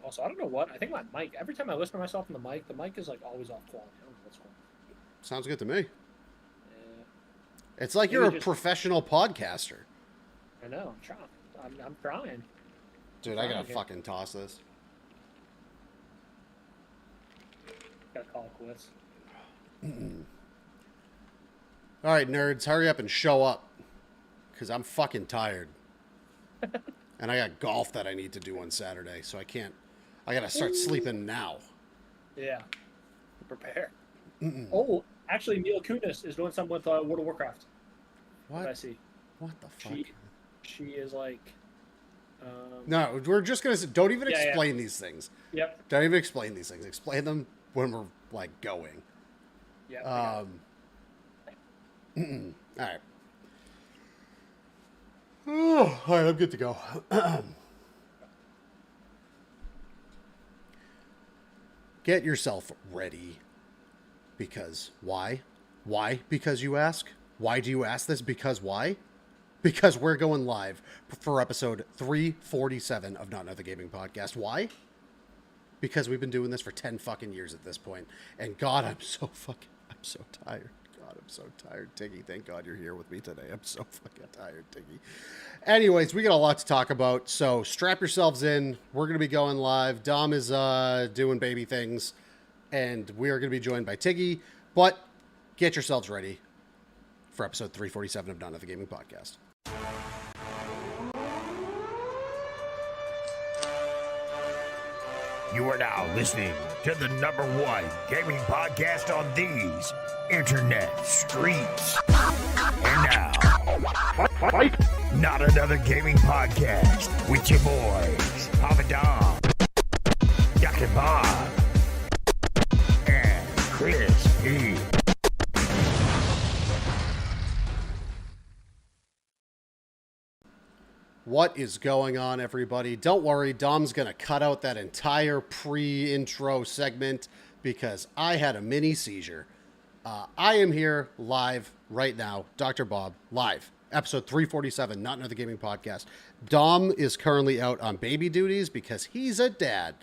Also, I don't know what. I think my mic, every time I listen to myself in the mic is like always off quality. I don't know what's going Sounds good to me. on. It's like you're Maybe a just, professional podcaster. I know, I'm trying. I'm trying. I'm Dude, I gotta trying here. fucking toss this. Gotta call it quits. All right, nerds, hurry up and show up. Because I'm fucking tired. And I got golf that I need to do on Saturday, so I can't. I gotta start sleeping now. Yeah. Prepare. Oh, actually, Mila Kunis is doing something with World of Warcraft. What did I What? see? What the fuck? She is like. No, we're just gonna. Don't even Yeah, yeah. explain these things. Yep. Don't even explain these things. Explain them when we're like going. Yep. All right. Oh, all right, I'm good to go. Get yourself ready. Because why? Why? Because you ask? Why do you ask this? Because why? Because we're going live for episode 347 of Not Another Gaming Podcast. Why? Because we've been doing this for 10 fucking years at this point. And God, I'm so tired. God, I'm so tired. Tiggy, thank God you're here with me today. I'm so fucking tired, Tiggy. Anyways, we got a lot to talk about, so strap yourselves in. We're going to be going live. Dom is doing baby things, and we are going to be joined by Tiggy. But get yourselves ready for episode 347 of Not Another Gaming Podcast. You are now listening to the number one gaming podcast on these internet streets. And now, Not Another Gaming Podcast with your boys, Papa Dom, Dr. Bob, and Chris P. What is going on, everybody? Don't worry, Dom's going to cut out that entire pre-intro segment because I had a mini seizure. I am here live right now, Dr. Bob, live, episode 347, Not Another Gaming Podcast. Dom is currently out on baby duties because he's a dad.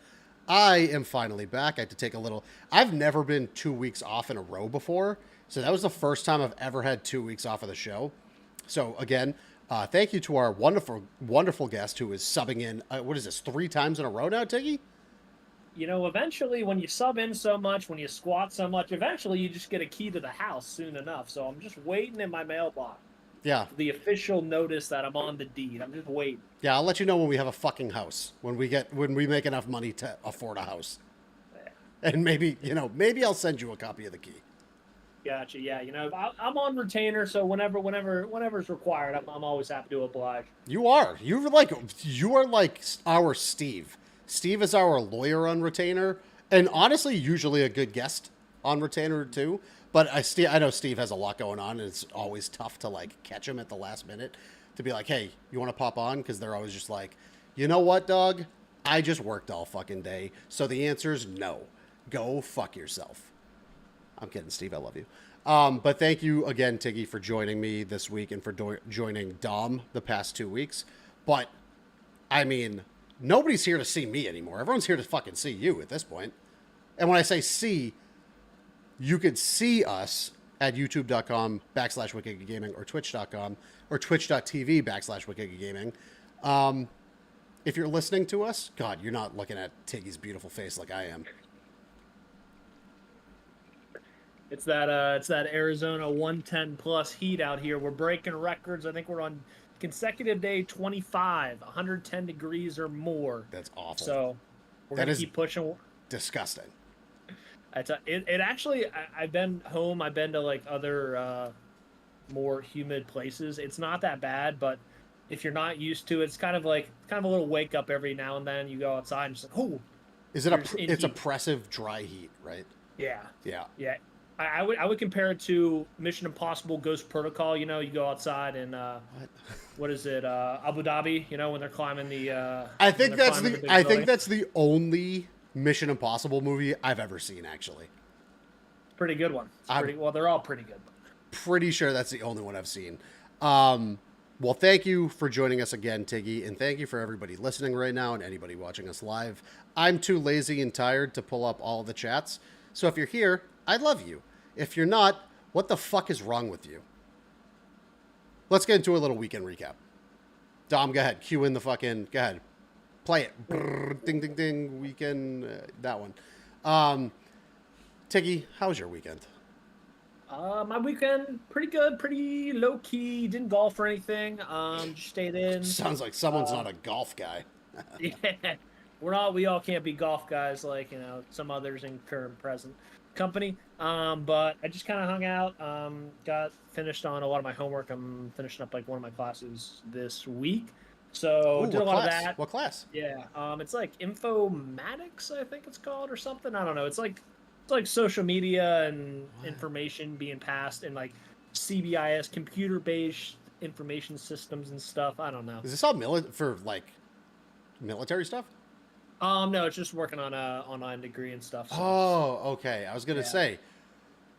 I am finally back. I had to take a little... I've never been 2 weeks off in a row before, so that was the first time I've ever had 2 weeks off of the show. So, again... thank you to our wonderful, wonderful guest who is subbing in, what is this, 3 times in a row now, Tiggy? You know, eventually, when you sub in so much, when you squat so much, eventually you just get a key to the house soon enough. So I'm just waiting in my mailbox. Yeah. The official notice that I'm on the deed. I'm just waiting. Yeah, I'll let you know when we have a fucking house, when we make enough money to afford a house. And maybe I'll send you a copy of the key. Gotcha. Yeah, you know, I'm on retainer, so whenever's required, I'm always happy to oblige. You are like our Steve. Steve is our lawyer on retainer, and honestly, usually a good guest on retainer too. But I know Steve has a lot going on, and it's always tough to like catch him at the last minute to be like, hey, you want to pop on? Because they're always just like, you know what, dog? I just worked all fucking day, so the answer is no. Go fuck yourself. I'm kidding, Steve. I love you. But thank you again, Tiggy, for joining me this week and for joining Dom the past 2 weeks. But, I mean, nobody's here to see me anymore. Everyone's here to fucking see you at this point. And when I say see, you could see us at youtube.com/WickedGaming or twitch.com or twitch.tv/WickedGaming. If you're listening to us, God, you're not looking at Tiggy's beautiful face like I am. It's that Arizona 110 plus heat out here. We're breaking records. I think we're on consecutive day 25, 110 degrees or more. That's awful. So we're gonna keep pushing. Disgusting. It actually. I've been home. I've been to like other more humid places. It's not that bad, but if you're not used to it, it's kind of a little wake up every now and then. You go outside and just like, oh. Is it it's oppressive dry heat, right? Yeah. Yeah. Yeah. I would compare it to Mission Impossible Ghost Protocol. You know, you go outside and what is it? Abu Dhabi. You know, when they're climbing the. I think that's the only Mission Impossible movie I've ever seen. Actually, pretty good one. Well, they're all pretty good. Pretty sure that's the only one I've seen. Well, thank you for joining us again, Tiggy, and thank you for everybody listening right now and anybody watching us live. I'm too lazy and tired to pull up all the chats, so if you're here, I love you. If you're not, what the fuck is wrong with you? Let's get into a little weekend recap. Dom, go ahead. Cue in the fucking... Go ahead. Play it. Brrr, ding, ding, ding. Weekend. That one. Tiggy, how was your weekend? My weekend, pretty good, pretty low-key. Didn't golf or anything. Just stayed in. Sounds like someone's not a golf guy. Yeah. We all can't be golf guys like, some others in current present company. But I just kind of hung out, got finished on a lot of my homework. I'm finishing up like one of my classes this week. So did a lot of that. What class? Yeah. It's like informatics, I think it's called, or something. I don't know. It's like social media and information being passed and like CBIS, computer-based information systems and stuff. I don't know. Is this all for like military stuff? No, it's just working on a online degree and stuff. So. Oh, okay. I was gonna say,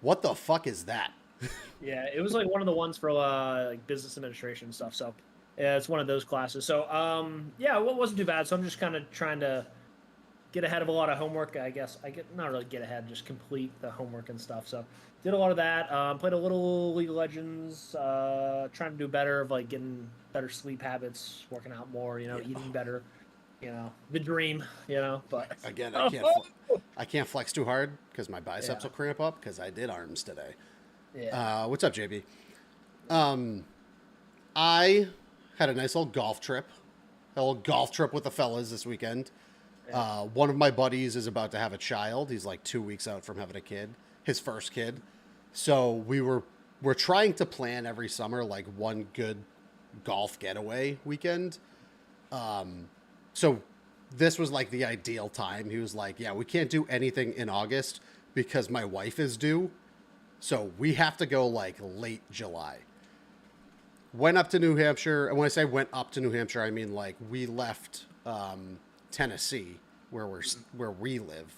what the fuck is that? Yeah, it was like one of the ones for like business administration and stuff. So yeah, it's one of those classes. So yeah, it wasn't too bad. So I'm just kind of trying to get ahead of a lot of homework, I guess. Not really get ahead, just complete the homework and stuff. So did a lot of that. Played a little League of Legends. Trying to do better of like getting better sleep habits, working out more. Eating better. The dream. But again, I can't flex too hard because my biceps will cramp up because I did arms today. Yeah. What's up, JB? I had a nice little golf trip. A little golf trip with the fellas this weekend. One of my buddies is about to have a child. He's like 2 weeks out from having a kid, his first kid. So we're trying to plan every summer like one good golf getaway weekend. So this was like the ideal time. He was like, yeah, we can't do anything in August because my wife is due. So we have to go like late July. Went up to New Hampshire. And when I say went up to New Hampshire, I mean like we left Tennessee, where we live,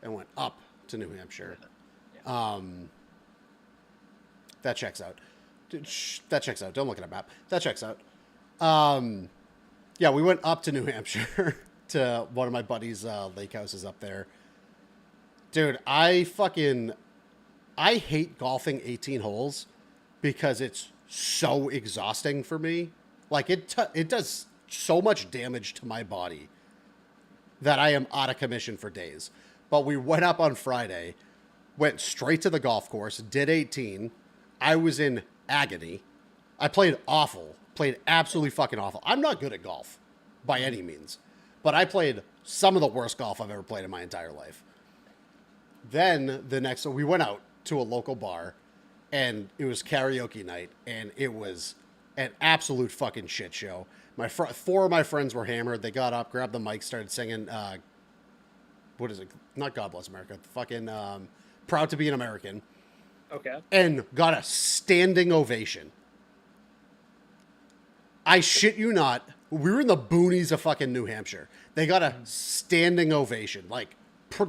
and went up to New Hampshire. That checks out. That checks out. Don't look at a map. That checks out. Yeah, we went up to New Hampshire to one of my buddy's lake houses up there. Dude, I hate golfing 18 holes because it's so exhausting for me. Like it does so much damage to my body that I am out of commission for days. But we went up on Friday, went straight to the golf course, did 18. I was in agony. I played awful. Played absolutely fucking awful. I'm not good at golf by any means, but I played some of the worst golf I've ever played in my entire life. Then we went out to a local bar and it was karaoke night and it was an absolute fucking shit show. Four of my friends were hammered. They got up, grabbed the mic, started singing, what is it? Not God Bless America. Fucking Proud to Be an American. Okay. And got a standing ovation. I shit you not. We were in the boonies of fucking New Hampshire. They got a standing ovation. Like,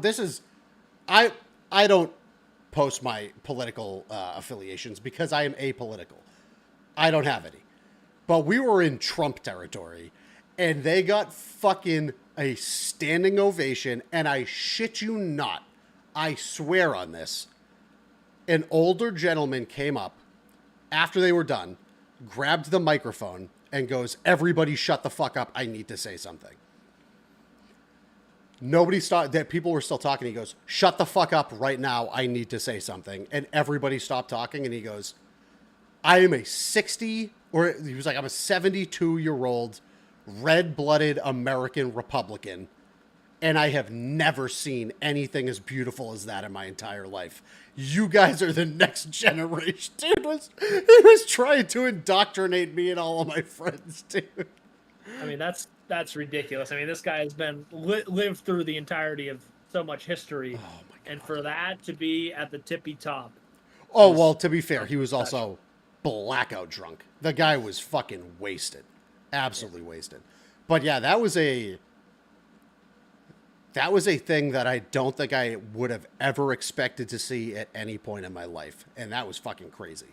this is... I don't post my political affiliations because I am apolitical. I don't have any. But we were in Trump territory, and they got fucking a standing ovation, and I shit you not, I swear on this, an older gentleman came up after they were done, grabbed the microphone, and goes, "Everybody shut the fuck up, I need to say something." Nobody stopped. That people were still talking. He goes, "Shut the fuck up right now, I need to say something." And everybody stopped talking, and he goes, "I am a 72-year-old red-blooded American Republican, and I have never seen anything as beautiful as that in my entire life. You guys are the next generation." Dude, he was trying to indoctrinate me and all of my friends, dude. I mean, that's ridiculous. I mean, this guy has been lived through the entirety of so much history, oh my God. And for that to be at the tippy top. Oh, well, to be fair, he was also blackout drunk. The guy was fucking wasted. Absolutely wasted. But yeah, that was a thing that I don't think I would have ever expected to see at any point in my life. And that was fucking crazy.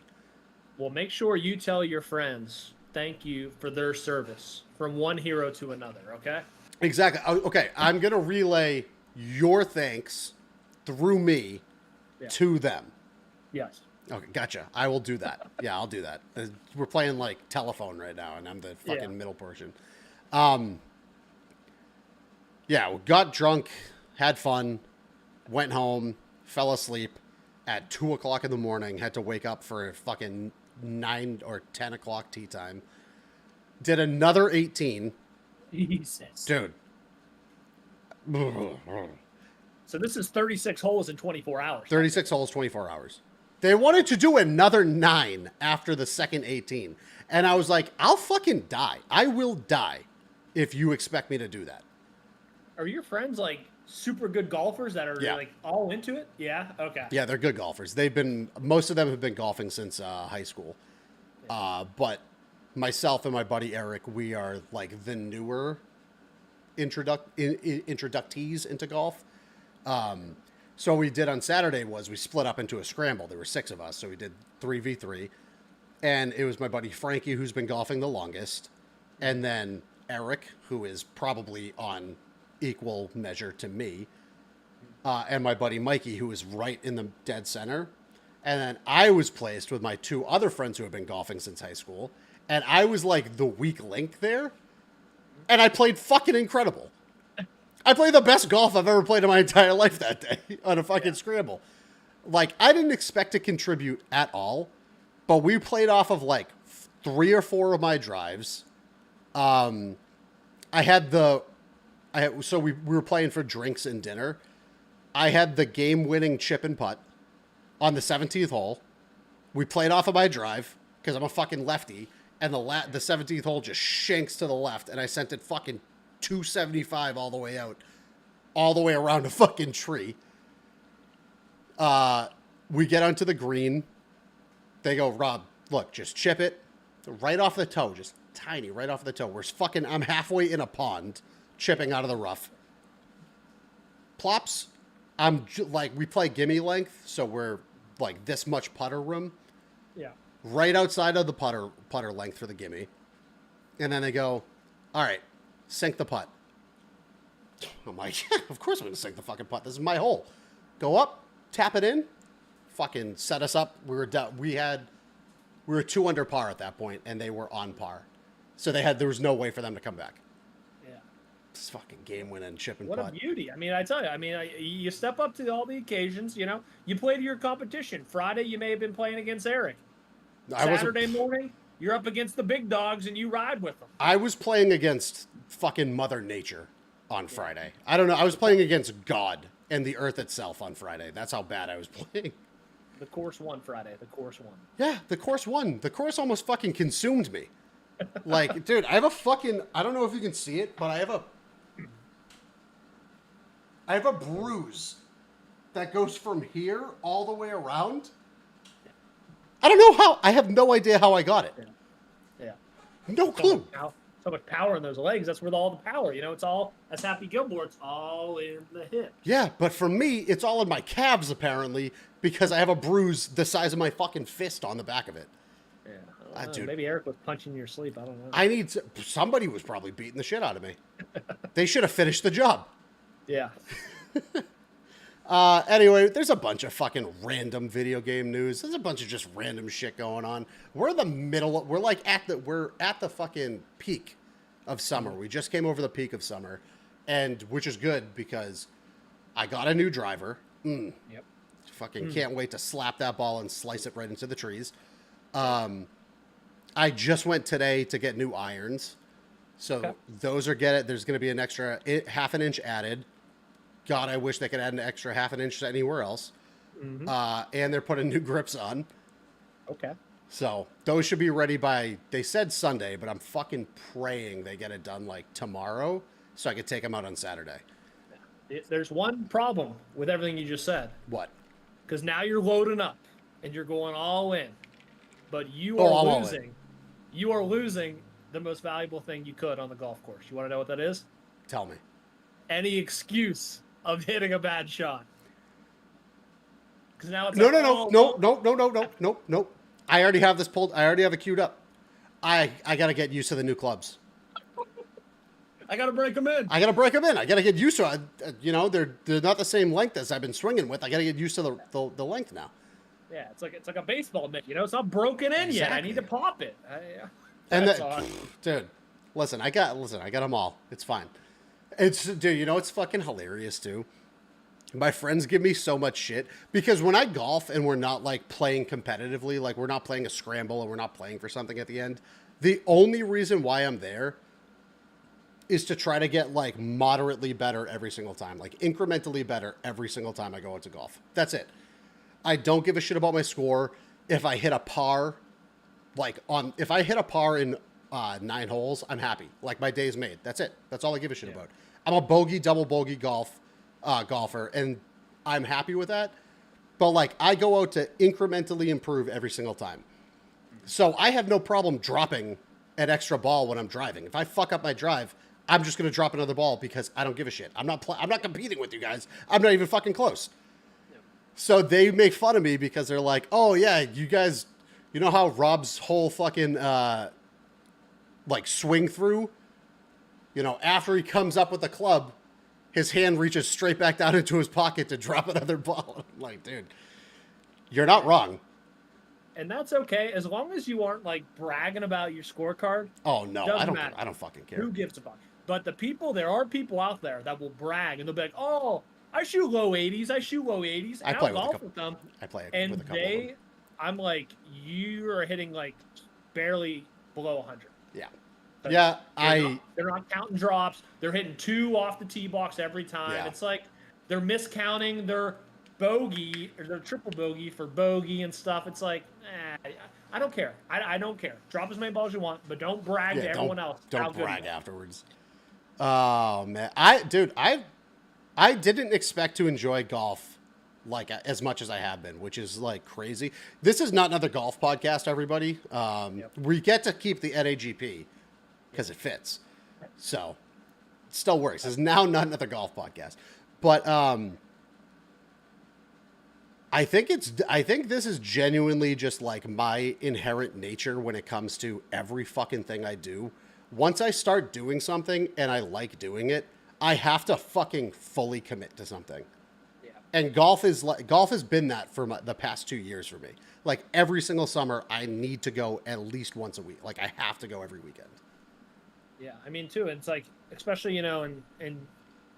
Well, make sure you tell your friends thank you for their service from one hero to another, okay? Exactly. Okay, I'm going to relay your thanks through me to them. Yes. Okay, gotcha. I will do that. Yeah, I'll do that. We're playing like telephone right now, and I'm the fucking middle portion. Yeah, we got drunk, had fun, went home, fell asleep at 2 o'clock in the morning, had to wake up for fucking 9 or 10 o'clock tea time. Did another 18. Jesus. Dude. So this is 36 holes in 24 hours. 36 holes, 24 hours. They wanted to do another 9 after the second 18. And I was like, I'll fucking die. I will die if you expect me to do that. Are your friends like super good golfers that are like all into it? Yeah. Okay. Yeah, they're good golfers. Most of them have been golfing since high school. But myself and my buddy Eric, we are like the newer introductees into golf. So what we did on Saturday was we split up into a scramble. There were 6 of us, so we did 3v3. And it was my buddy Frankie, who's been golfing the longest, and then Eric, who is probably on equal measure to me, and my buddy Mikey, who is right in the dead center. And then I was placed with my 2 other friends who have been golfing since high school, and I was like the weak link there, and I played fucking incredible. I played the best golf I've ever played in my entire life that day on a fucking scramble. Like, I didn't expect to contribute at all, but we played off of like 3 or 4 of my drives. So we were playing for drinks and dinner. I had the game-winning chip and putt on the 17th hole. We played off of my drive because I'm a fucking lefty, and the 17th hole just shanks to the left, and I sent it fucking 275 all the way out, all the way around a fucking tree. We get onto the green. They go, Rob, look, just chip it right off the toe, just tiny, right off the toe. I'm halfway in a pond, chipping out of the rough. Plops. We play gimme length, so we're like this much putter room. Yeah. Right outside of the putter length for the gimme. And then they go, all right, sink the putt. I'm like, yeah, of course I'm going to sink the fucking putt. This is my hole. Go up, tap it in, fucking set us up. We were 2 under par at that point, and they were on par. So there was no way for them to come back. Yeah. This fucking game-winning chip and putt. What a beauty. I mean, I tell you, you step up to all the occasions, you know. You play to your competition. Friday, you may have been playing against Eric. Saturday morning, you're up against the big dogs, and you ride with them. I was playing against fucking Mother Nature on Friday. I don't know. I was playing against God and the earth itself on Friday. That's how bad I was playing. The course won Friday. The course won. Yeah, the course won. The course almost fucking consumed me. Like, dude, I have a fucking... I don't know if you can see it, but I have a bruise that goes from here all the way around. I don't know how. I have no idea how I got it. Yeah. No clue. So much power in those legs. That's where all the power, you know, it's all, as Happy Gilmore, it's all in the hip. Yeah, but for me, it's all in my calves, apparently, because I have a bruise the size of my fucking fist on the back of it. Yeah. Dude, maybe Eric was punching in your sleep. I don't know. Somebody was probably beating the shit out of me. They should have finished the job. Yeah. Anyway, there's a bunch of fucking random video game news. There's a bunch of just random shit going on. We're in the middle. We're at the fucking peak of summer. We just came over the peak of summer, and which is good because I got a new driver. Yep. Fucking can't wait to slap that ball and slice it right into the trees. I just went today to get new irons, so those are there's going to be an extra half an inch added. God, I wish they could add an extra half an inch anywhere else. Mm-hmm. And they're putting new grips on. Okay. So those should be ready by, they said Sunday, but I'm fucking praying they get it done like tomorrow so I could take them out on Saturday. There's one problem with everything you just said. What? Because now you're loading up and you're going all in. But you are losing. You are losing the most valuable thing you could on the golf course. You want to know what that is? Tell me. Any excuse of hitting a bad shot. Because now it's no. I already have this pulled. I already have it queued up. I got to get used to the new clubs. I got to break them in. I got to break them in. I got to get used to it. You know, they're not the same length as I've been swinging with. I got to get used to the length now. Yeah, it's like a baseball mitt. You know, it's not broken in yet. I need to pop it. And dude, listen, I got them all. It's fine. Dude, you know, it's fucking hilarious too. My friends give me so much shit because when I golf and we're not like playing competitively, like we're not playing a scramble and we're not playing for something at the end, the only reason why I'm there is to try to get like moderately better every single time, like incrementally better every single time I go into golf. That's it. I don't give a shit about my score. If I hit a par, if I hit a par in 9 holes, I'm happy. Like my day's made. That's it. That's all I give a shit about. I'm a bogey, double bogey golfer, and I'm happy with that. But like I go out to incrementally improve every single time. So I have no problem dropping an extra ball when I'm driving. If I fuck up my drive, I'm just going to drop another ball because I don't give a shit. I'm not competing with you guys. I'm not even fucking close. So they make fun of me because they're like, oh yeah, you guys, you know how Rob's whole fucking like swing through, you know, after he comes up with the club, his hand reaches straight back down into his pocket to drop another ball. I'm like, dude, you're not wrong. And that's okay as long as you aren't like bragging about your scorecard. Oh no, I don't. Matter. I don't fucking care. Who gives a fuck? But there are people out there that will brag and they'll be like, "Oh, I shoot low 80s. I shoot low 80s." And I'll golf with them. I play and with a couple of them. I'm like, you are hitting like barely below 100. Yeah. But Yeah, they're not counting drops. They're hitting 2 off the tee box every time. Yeah. It's like they're miscounting their bogey or their triple bogey for bogey and stuff. It's like, I don't care. I don't care. Drop as many balls as you want, but don't brag to everyone else. Don't brag afterwards. Oh man, I didn't expect to enjoy golf like as much as I have been, which is like crazy. This is not another golf podcast, everybody. We get to keep the NAGP because it fits, so it still works. It's now not another golf podcast, but I think this is genuinely just like my inherent nature when it comes to every fucking thing I do. Once I start doing something and I like doing it, I have to fucking fully commit to something. Yeah. And golf has been that for the past 2 years for me. Like every single summer, I need to go at least once a week. Like I have to go every weekend. Yeah, I mean too. It's like, especially in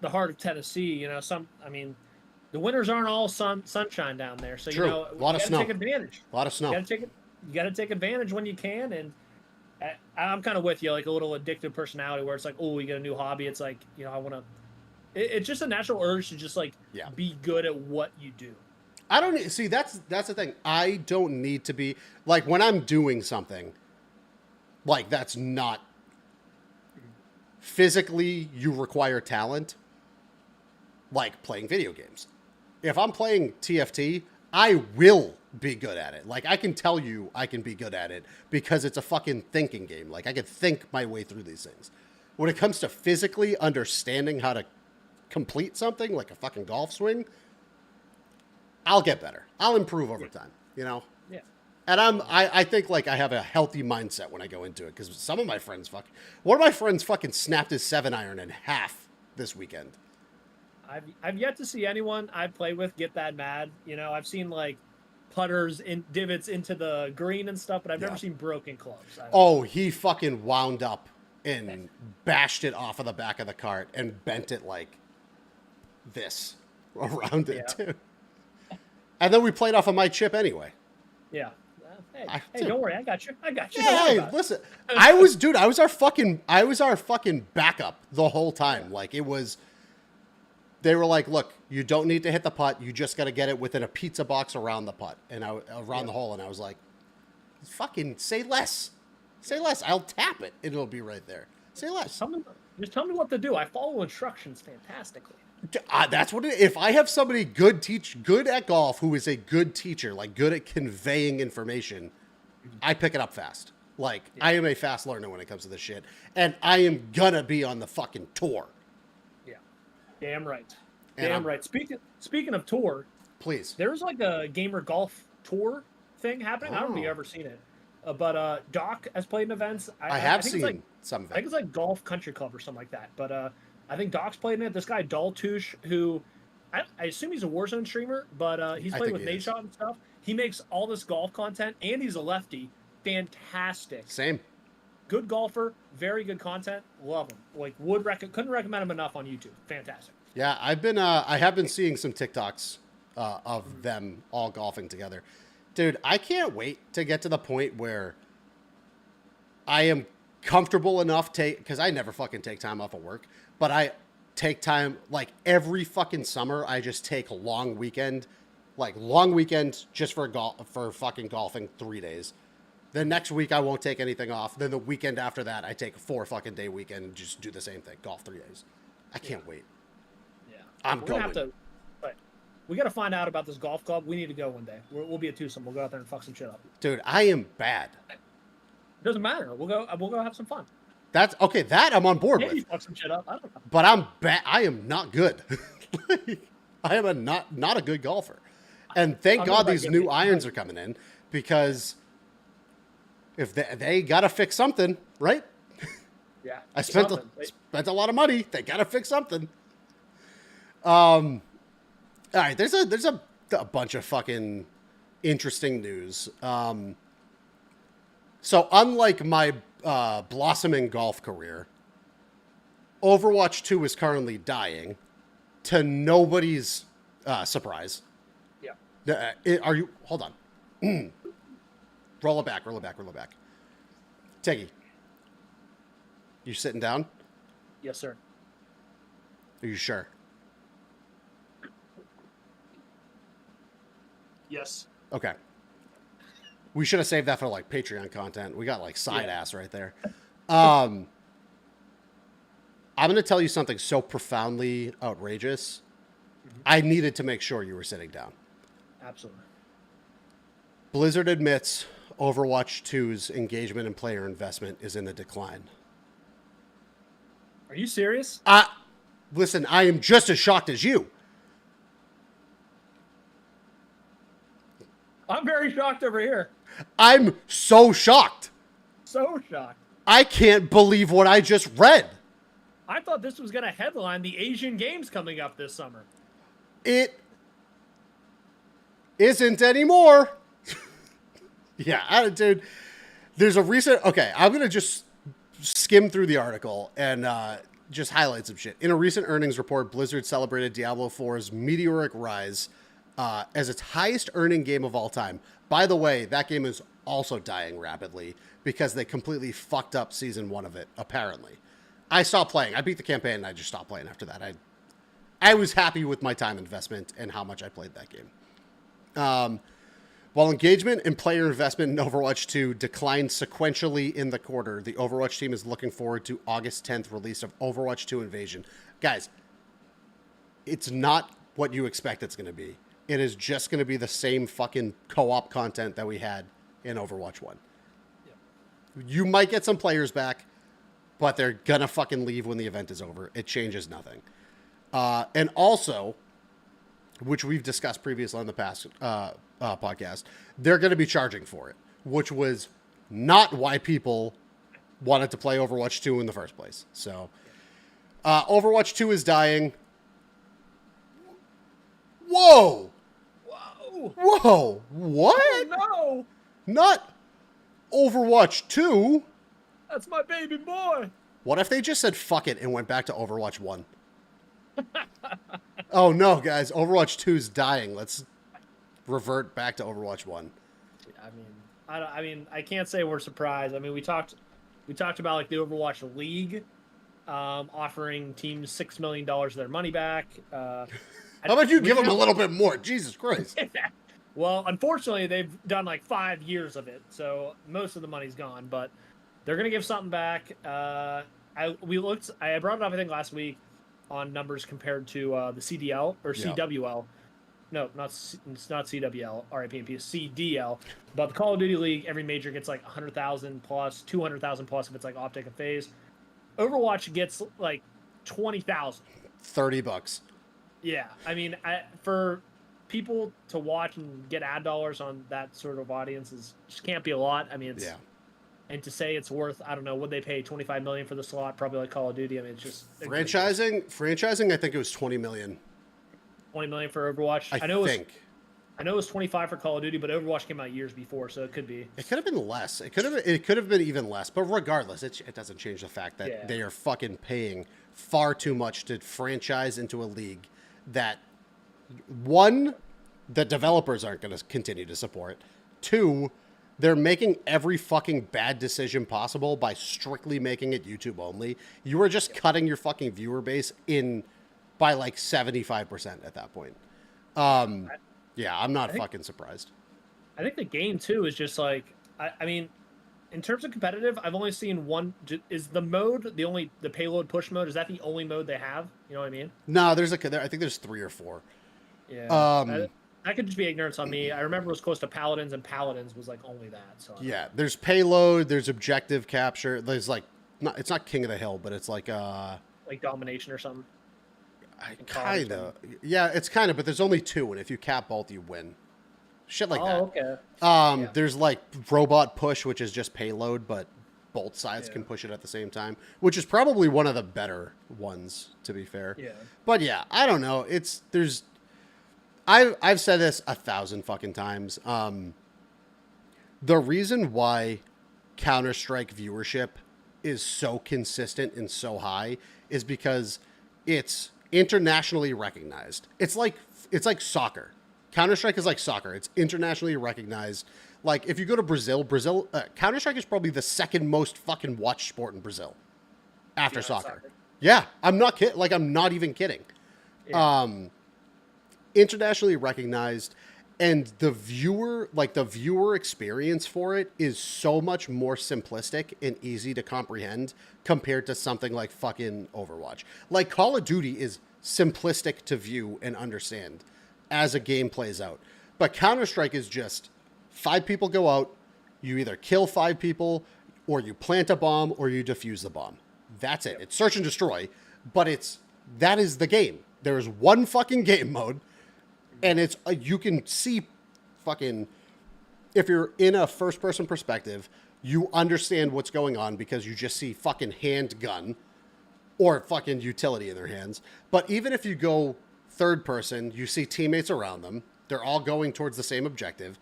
the heart of Tennessee, the winters aren't all sunshine down there. So True. A lot of snow. Take advantage. A lot of snow. You got to take advantage when you can. And I'm kind of with you, like a little addictive personality where it's like, oh, you get a new hobby. It's like, I want to. It's just a natural urge to just like be good at what you do. I don't see. That's the thing. I don't need to be like when I'm doing something. Like that's not physically. You require talent. Like playing video games. If I'm playing TFT, I will be good at it. Like I can tell you I can be good at it because it's a fucking thinking game. Like I can think my way through these things. When it comes to physically understanding how to complete something like a fucking golf swing, I'll get better. I'll improve over time, Yeah. And I think like I have a healthy mindset when I go into it because some of my friends one of my friends fucking snapped his 7-iron in half this weekend. I've yet to see anyone I've played with get that mad. I've seen like putters in divots into the green and stuff, but I've never seen broken clubs. Oh, he fucking wound up and bashed it off of the back of the cart and bent it like this around it too. And then we played off of my chip anyway. Yeah. Hey, don't worry, I got you. Yeah, hey, listen, I was our fucking backup the whole time. Yeah. Like it was. They were like, look, you don't need to hit the putt. You just got to get it within a pizza box around the putt and around the hole. And I was like, fucking say less. Say less. I'll tap it and it'll be right there. Say less. Just tell me what to do. I follow instructions fantastically. That's what if I have somebody good at golf who is a good teacher, like good at conveying information, I pick it up fast. Like I am a fast learner when it comes to this shit. And I am gonna be on the fucking tour. Damn right. Damn right. Speaking of tour, please. There's like a gamer golf tour thing happening. I don't know if you've ever seen it. But Doc has played in events. I have think seen it's like, some of I think it. it's like Golf Country Club or something like that. But I think Doc's played in it. This guy Daltouche, who I assume he's a Warzone streamer, but he's I played think with he Nate is. Shot and stuff. He makes all this golf content, and he's a lefty. Fantastic. Same. Good golfer, very good content. Love him. Like couldn't recommend him enough on YouTube. Fantastic. Yeah, I have been seeing some TikToks of them all golfing together. Dude, I can't wait to get to the point where I am comfortable enough because I never fucking take time off of work, but I take time like every fucking summer. I just take long weekends just for fucking golfing 3 days. The next week I won't take anything off. Then the weekend after that I take a 4 fucking day weekend and just do the same thing, golf 3 days. I can't wait. Yeah, I'm we're going. gonna have to. But we got to find out about this golf club. We need to go one day. We'll be a twosome. We'll go out there and fuck some shit up. Dude, I am bad. Doesn't matter. We'll go. We'll go have some fun. That's okay. That I'm on board Maybe with. fuck some shit up. I don't know. But I'm bad. I am not good. I am not a good golfer. And thank I'm God not these good. new irons are coming in, because if they got to fix something, right? Yeah. I spent a lot of money. They got to fix something. All right, there's a bunch of fucking interesting news. So unlike my blossoming golf career, Overwatch 2 is currently dying, to nobody's surprise. Yeah. Are you? Hold on. Roll it back. Tiggy, you sitting down? Yes, sir. Are you sure? Yes. Okay. We should have saved that for like Patreon content. We got like side ass right there. I'm going to tell you something so profoundly outrageous. I needed to make sure you were sitting down. Absolutely. Blizzard admits Overwatch 2's engagement and player investment is in the decline. Are you serious? Listen, I am just as shocked as you. I'm very shocked over here. I'm so shocked. So shocked. I can't believe what I just read. I thought this was going to headline the Asian Games coming up this summer. It isn't anymore. Yeah, dude. There's a recent... Okay, I'm going to just skim through the article and just highlight some shit. In a recent earnings report, Blizzard celebrated Diablo 4's meteoric rise as its highest earning game of all time. By the way, that game is also dying rapidly because they completely fucked up Season 1 of it, apparently. I stopped playing. I beat the campaign and I just stopped playing after that. I was happy with my time investment and how much I played that game. While engagement and player investment in Overwatch 2 declined sequentially in the quarter, the Overwatch team is looking forward to August 10th release of Overwatch 2 Invasion. Guys, it's not what you expect it's going to be. It is just going to be the same fucking co-op content that we had in Overwatch 1. Yeah. You might get some players back, but they're going to fucking leave when the event is over. It changes nothing. And also, which we've discussed previously on the past podcast, they're going to be charging for it, which was not why people wanted to play Overwatch 2 in the first place. So, Overwatch 2 is dying. Whoa! Whoa! Whoa! What? Oh, no! Not Overwatch 2. That's my baby boy. What if they just said fuck it and went back to Overwatch 1? Oh no, guys, Overwatch 2 is dying. Let's revert back to Overwatch 1. I mean, I can't say we're surprised. I mean, we talked about like the Overwatch League offering teams $6 million of their money back. How about you give them a little bit more? Jesus Christ. Well, unfortunately, they've done like 5 years of it, so most of the money's gone. But they're gonna give something back. I brought it up I think last week on numbers compared to the CDL or CWL. No, it's not CWL, RIPMP, it's CDL. But the Call of Duty League, every major gets like 100,000 plus, 200,000 plus if it's like Optic and Phase. Overwatch gets like 20,000. $30. Yeah, I mean, for people to watch and get ad dollars on that sort of audience just can't be a lot. I mean, it's and to say it's worth, I don't know, would they pay $25 million for the slot? Probably like Call of Duty. I mean, it's just franchising. I think it was 20 million. 20 million for Overwatch. I know it was 25 for Call of Duty, but Overwatch came out years before, so it could be. It could have been less. It could have been even less. But regardless, it doesn't change the fact that they are fucking paying far too much to franchise into a league that, one, the developers aren't going to continue to support. Two, they're making every fucking bad decision possible by strictly making it YouTube only. You are just cutting your fucking viewer base in by like 75% at that point. Yeah, I'm not fucking surprised. I think the game too is just like, I mean, in terms of competitive, I've only seen one. Is the mode the payload push mode? Is that the only mode they have? You know what I mean? No, I think there's 3 or 4. Yeah. That could just be ignorance on me. I remember it was close to Paladins, and Paladins was like only that. So yeah, there's payload, there's objective capture. There's like, it's not King of the Hill, but it's like domination or something. Kind of. Yeah, it's kind of, but there's only 2, and if you cap both, you win. Shit like that. Okay. There's like robot push, which is just payload, but both sides can push it at the same time, which is probably one of the better ones, to be fair. Yeah. But yeah, I don't know. I've said this 1,000 fucking times. The reason why Counter-Strike viewership is so consistent and so high is because it's internationally recognized. It's like soccer. Counter-Strike is like soccer. It's internationally recognized. Like if you go to Brazil, Counter-Strike is probably the second most fucking watched sport in Brazil after soccer. Yeah, I'm not kidding. Like I'm not even kidding. Yeah. Internationally recognized, and the viewer experience for it is so much more simplistic and easy to comprehend compared to something like fucking Overwatch. Like Call of Duty is simplistic to view and understand as a game plays out. But Counter-Strike is just 5 people go out, you either kill 5 people, or you plant a bomb, or you defuse the bomb. That's it. It's search and destroy, but that is the game. There's one fucking game mode. And it's you can see fucking, if you're in a first person perspective, you understand what's going on because you just see fucking handgun or fucking utility in their hands. But even if you go third person, you see teammates around them. They're all going towards the same objective.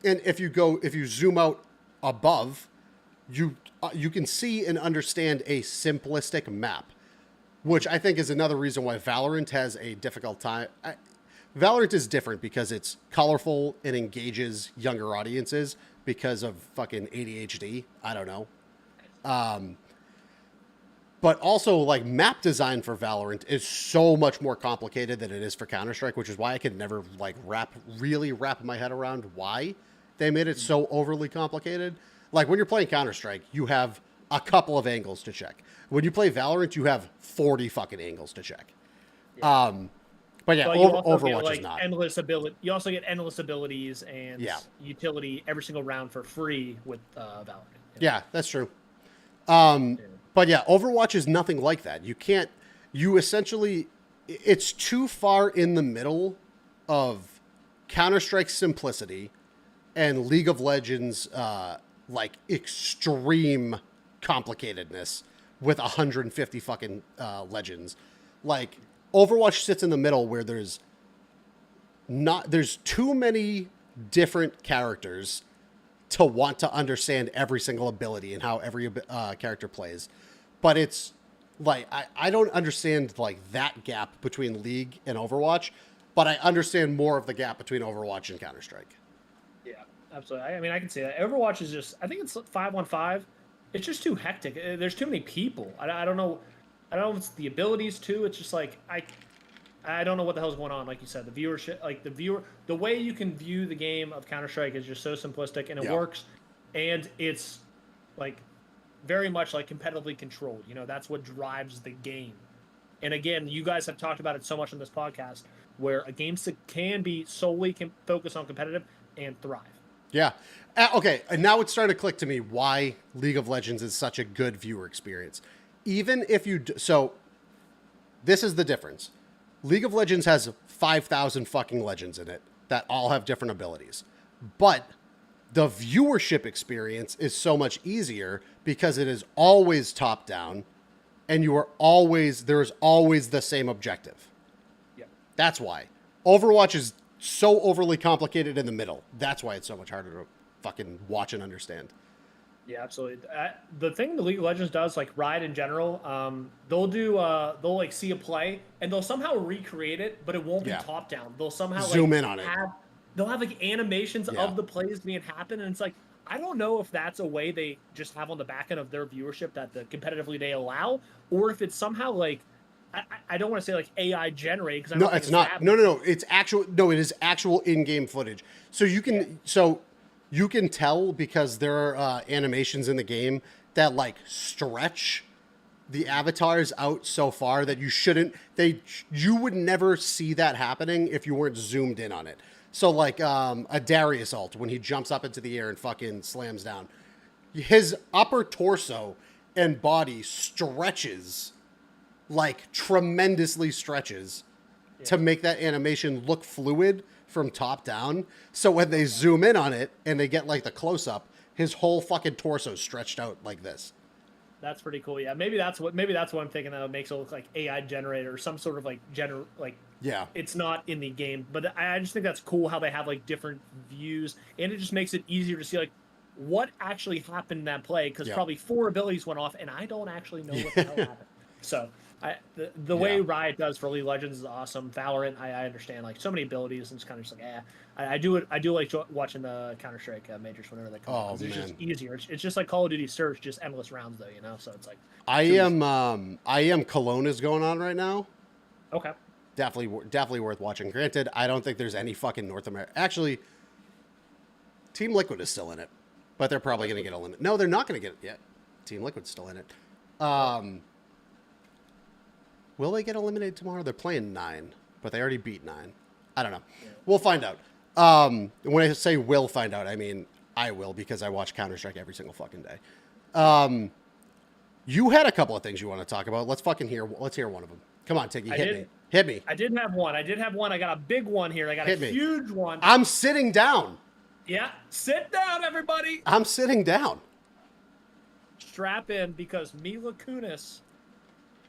And if you zoom out above, you can see and understand a simplistic map, which I think is another reason why Valorant has a difficult time. Valorant is different because it's colorful and engages younger audiences because of fucking ADHD. I don't know. But also, like, map design for Valorant is so much more complicated than it is for Counter-Strike, which is why I could never, like, really wrap my head around why they made it so overly complicated. Like, when you're playing Counter-Strike, you have a couple of angles to check. When you play Valorant, you have 40 fucking angles to check. Yeah. But yeah, Overwatch is not. You also get endless abilities and utility every single round for free with Valorant. Yeah, that's true. But yeah, Overwatch is nothing like that. It's too far in the middle of Counter-Strike's simplicity and League of Legends' like extreme complicatedness with 150 fucking legends. Like, Overwatch sits in the middle where there's too many different characters to want to understand every single ability and how every character plays. But it's like, I don't understand like that gap between League and Overwatch, but I understand more of the gap between Overwatch and Counter-Strike. Yeah, absolutely. I mean, I can see that. Overwatch is just, I think it's 5-on-5. It's just too hectic. There's too many people. I don't know. I don't know if it's the abilities too. It's just like I don't know what the hell's going on. Like you said, the viewership, like the way you can view the game of Counter-Strike is just so simplistic, and it works, and it's like very much like competitively controlled. You know, that's what drives the game. And again, you guys have talked about it so much on this podcast, where a game can be solely focused on competitive and thrive. Yeah. Okay. And now it's starting to click to me why League of Legends is such a good viewer experience. Even if so this is the difference. League of Legends has 5,000 fucking legends in it that all have different abilities. But the viewership experience is so much easier because it is always top down and there is always the same objective. Yeah. That's why. Overwatch is so overly complicated in the middle. That's why it's so much harder to fucking watch and understand. Yeah, absolutely. The thing the League of Legends does, like Riot in general, they'll like see a play and they'll somehow recreate it, but it won't be top down. They'll somehow zoom in on it. They'll have like animations of the plays being happen, and it's like I don't know if that's a way they just have on the back end of their viewership that the competitively they allow, or if it's somehow like I don't want to say like AI generated because no, it's not. No. It's actual. No, it is actual in-game footage. So you can you can tell because there are animations in the game that like stretch the avatars out so far that you would never see that happening if you weren't zoomed in on it. So like a Darius ult when he jumps up into the air and fucking slams down, his upper torso and body stretches, like tremendously stretches to make that animation look fluid from top down. So when they zoom in on it and they get like the close up, his whole fucking torso stretched out like this. That's pretty cool. Yeah, maybe that's what I'm thinking of. It makes it look like AI generated or some sort of like yeah. It's not in the game, but I just think that's cool how they have like different views, and it just makes it easier to see like what actually happened in that play because probably 4 abilities went off, and I don't actually know what the hell happened. So the way Riot does for League of Legends is awesome. Valorant, I understand like so many abilities, and it's kind of just like I do like watching the Counter-Strike majors whenever they come out. It's just easier. It's just like Call of Duty Surge, just endless rounds though, you know. So it's like I am Cologne is going on right now. Okay. Definitely worth watching. Granted, I don't think there's any fucking North America. Actually, Team Liquid is still in it, but they're probably going to get eliminated. No, they're not going to get it yet. Team Liquid's still in it. Will they get eliminated tomorrow? They're playing 9, but they already beat 9. I don't know. Yeah. We'll find out. When I say we'll find out, I mean I will because I watch Counter-Strike every single fucking day. You had a couple of things you want to talk about. Let's hear one of them. Come on, Tiggy, hit me. I did have one. I got a big one here. I got a huge one. I'm sitting down. Yeah, sit down, everybody. I'm sitting down. Strap in because Mila Kunis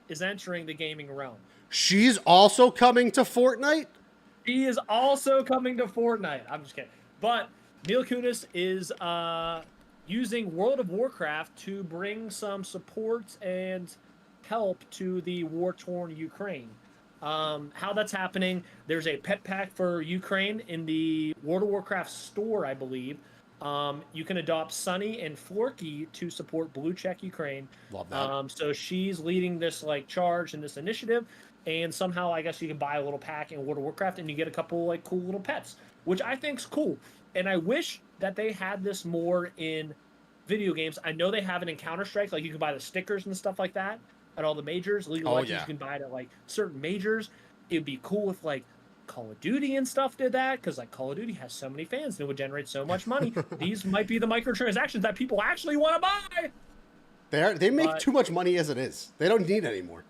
is entering the gaming realm. She's also coming to Fortnite? She is also coming to Fortnite. I'm just kidding. But Mila Kunis is using World of Warcraft to bring some support and help to the war-torn Ukraine. How that's happening, there's a pet pack for Ukraine in the World of Warcraft store, I believe. You can adopt Sunny and Florky to support Blue Check Ukraine. Love that. So she's leading this like charge and this initiative, and somehow I guess you can buy a little pack in World of Warcraft and you get a couple like cool little pets, which I think's cool. And I wish that they had this more in video games. I know they have it in Counter-Strike, like you can buy the stickers and stuff like that at all the majors. League of Legends you can buy it at like certain majors. It'd be cool if like Call of Duty and stuff did that, because like Call of Duty has so many fans and it would generate so much money. These might be the microtransactions that people actually want to buy. They make too much money as it is. They don't need any more.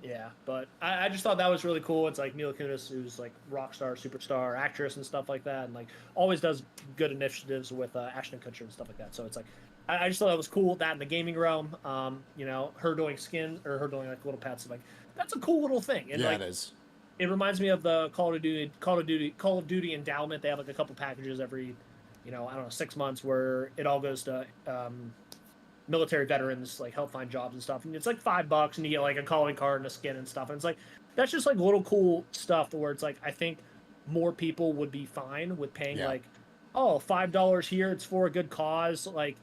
Yeah, but I just thought that was really cool. It's like Mila Kunis, who's like rock star, superstar, actress and stuff like that, and like always does good initiatives with Ashton Kutcher and stuff like that. So it's like I just thought that was cool. That in the gaming realm, you know, her doing skin or her doing like little pets, like that's a cool little thing. And, yeah, like, it is. It reminds me of the Call of Duty endowment. They have like a couple packages every, you know, I don't know, 6 months where it all goes to military veterans, like help find jobs and stuff. And it's like $5 and you get like a calling card and a skin and stuff. And it's like, that's just like little cool stuff where it's like, I think more people would be fine with paying like, oh, $5 here. It's for a good cause. Like,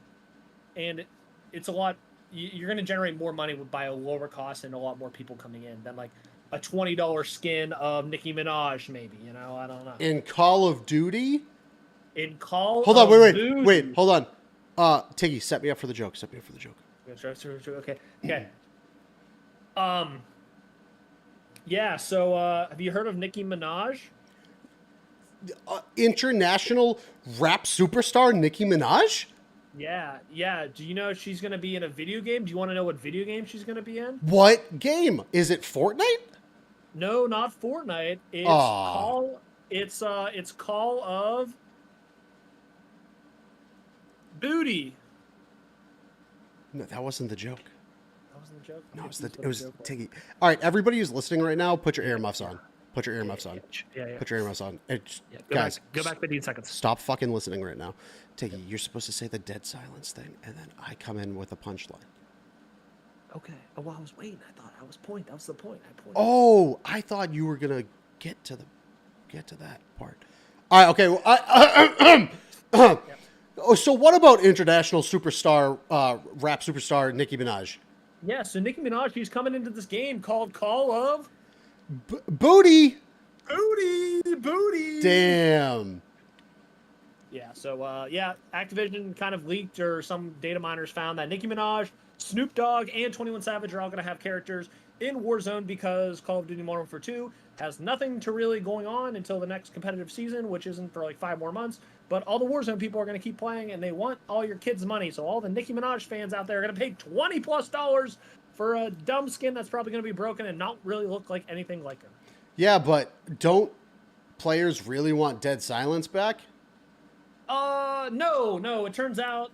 and it's a lot, you're going to generate more money by a lower cost and a lot more people coming in than like a $20 skin of Nicki Minaj, maybe, you know, I don't know. In Call of Duty? Hold on, wait, hold on. Tiggy, set me up for the joke. Okay. Yeah, so have you heard of Nicki Minaj? International rap superstar Nicki Minaj? Yeah. Do you know she's going to be in a video game? Do you want to know what video game she's going to be in? What game? Is it Fortnite? No, not Fortnite. It's Aw. Call. It's Call of Booty. No, that wasn't the joke. That wasn't the joke. No, I'm it was confused it what was the joke was. Tiggy. All right, everybody who's listening right now, put your earmuffs on. Put your earmuffs on. Yeah. Put your earmuffs on. Yeah, Guys, go back 15 seconds. stop fucking listening right now. Tiggy, you're supposed to say the dead silence thing, and then I come in with a punchline. Okay. Oh, well, I was waiting. I thought I was pointing. That was the point. I pointed. Oh, I thought you were gonna get to that part. All right, okay. Well, Oh, so what about international superstar, rap superstar Nicki Minaj? Yeah. So Nicki Minaj, she's coming into this game called Call of Booty. Booty. Damn. Yeah. So Activision kind of leaked, or some data miners found that Nicki Minaj, Snoop Dogg, and 21 Savage are all going to have characters in Warzone, because Call of Duty Modern Warfare 2 has nothing to really going on until the next competitive season, which isn't for like 5 more months. But all the Warzone people are going to keep playing, and they want all your kids' money. So all the Nicki Minaj fans out there are going to pay $20+ for a dumb skin that's probably going to be broken and not really look like anything like her. Yeah, but don't players really want Dead Silence back? No. It turns out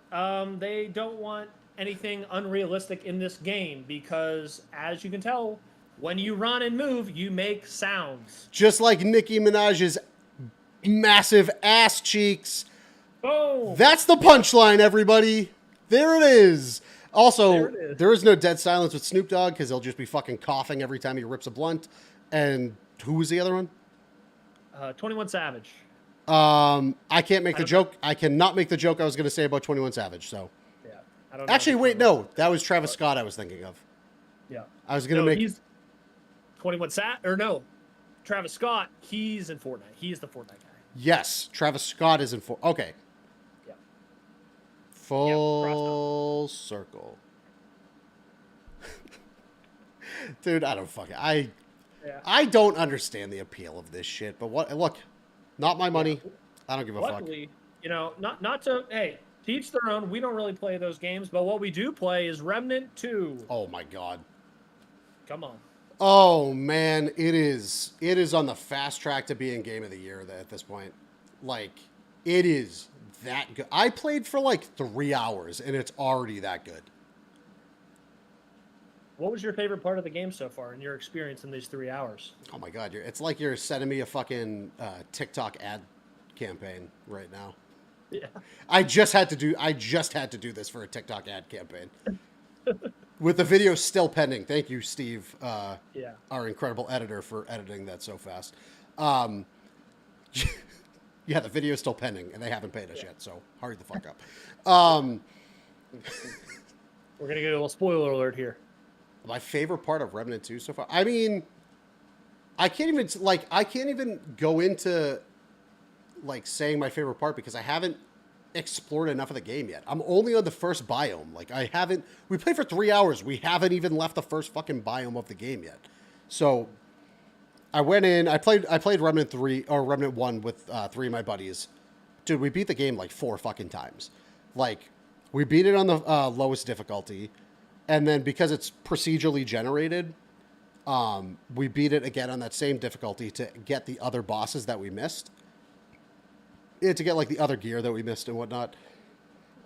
they don't want anything unrealistic in this game, because, as you can tell, when you run and move, you make sounds. Just like Nicki Minaj's massive ass cheeks. Boom! That's the punchline, everybody. There it is. Also, there is no Dead Silence with Snoop Dogg, because he'll just be fucking coughing every time he rips a blunt. And who was the other one? 21 Savage. I can't make the joke. I cannot make the joke I was going to say about 21 Savage. So, Yeah, I don't know. actually, wait, no, that was Travis Scott I was thinking of. Yeah, I was going to make. He's 21 Travis Scott. He's in Fortnite. He's the Fortnite guy. Yes, Travis Scott is in. Okay. Yeah. Full circle. Dude, I don't fucking. I don't understand the appeal of this shit. But what? Look, not my money. I don't give a Luckily, not to teach their own. We don't really play those games, but what we do play is Remnant 2. Oh my god. Come on. Oh man, it is on the fast track to being game of the year at this point. Like, it is that good. I played for like 3 hours and it's already that good. What was your favorite part of the game so far in your experience in these 3 hours? Oh my god, it's like you're sending me a fucking TikTok ad campaign right now. Yeah. I just had to do this for a TikTok ad campaign. With the video still pending. Thank you, Steve, our incredible editor, for editing that so fast. Yeah, the video's still pending, and they haven't paid us yet, so hurry the fuck up. We're going to get a little spoiler alert here. My favorite part of Remnant 2 so far? I mean, I can't even go into, like, saying my favorite part, because I haven't explored enough of the game yet. I'm only on the first biome. Like, we played for 3 hours. We haven't even left the first fucking biome of the game yet. So I went in, I played Remnant 3 or Remnant 1 with 3 of my buddies. Dude, we beat the game like 4 fucking times. Like, we beat it on the lowest difficulty, and then because it's procedurally generated, we beat it again on that same difficulty to get the other bosses that we missed. To get like the other gear that we missed and whatnot.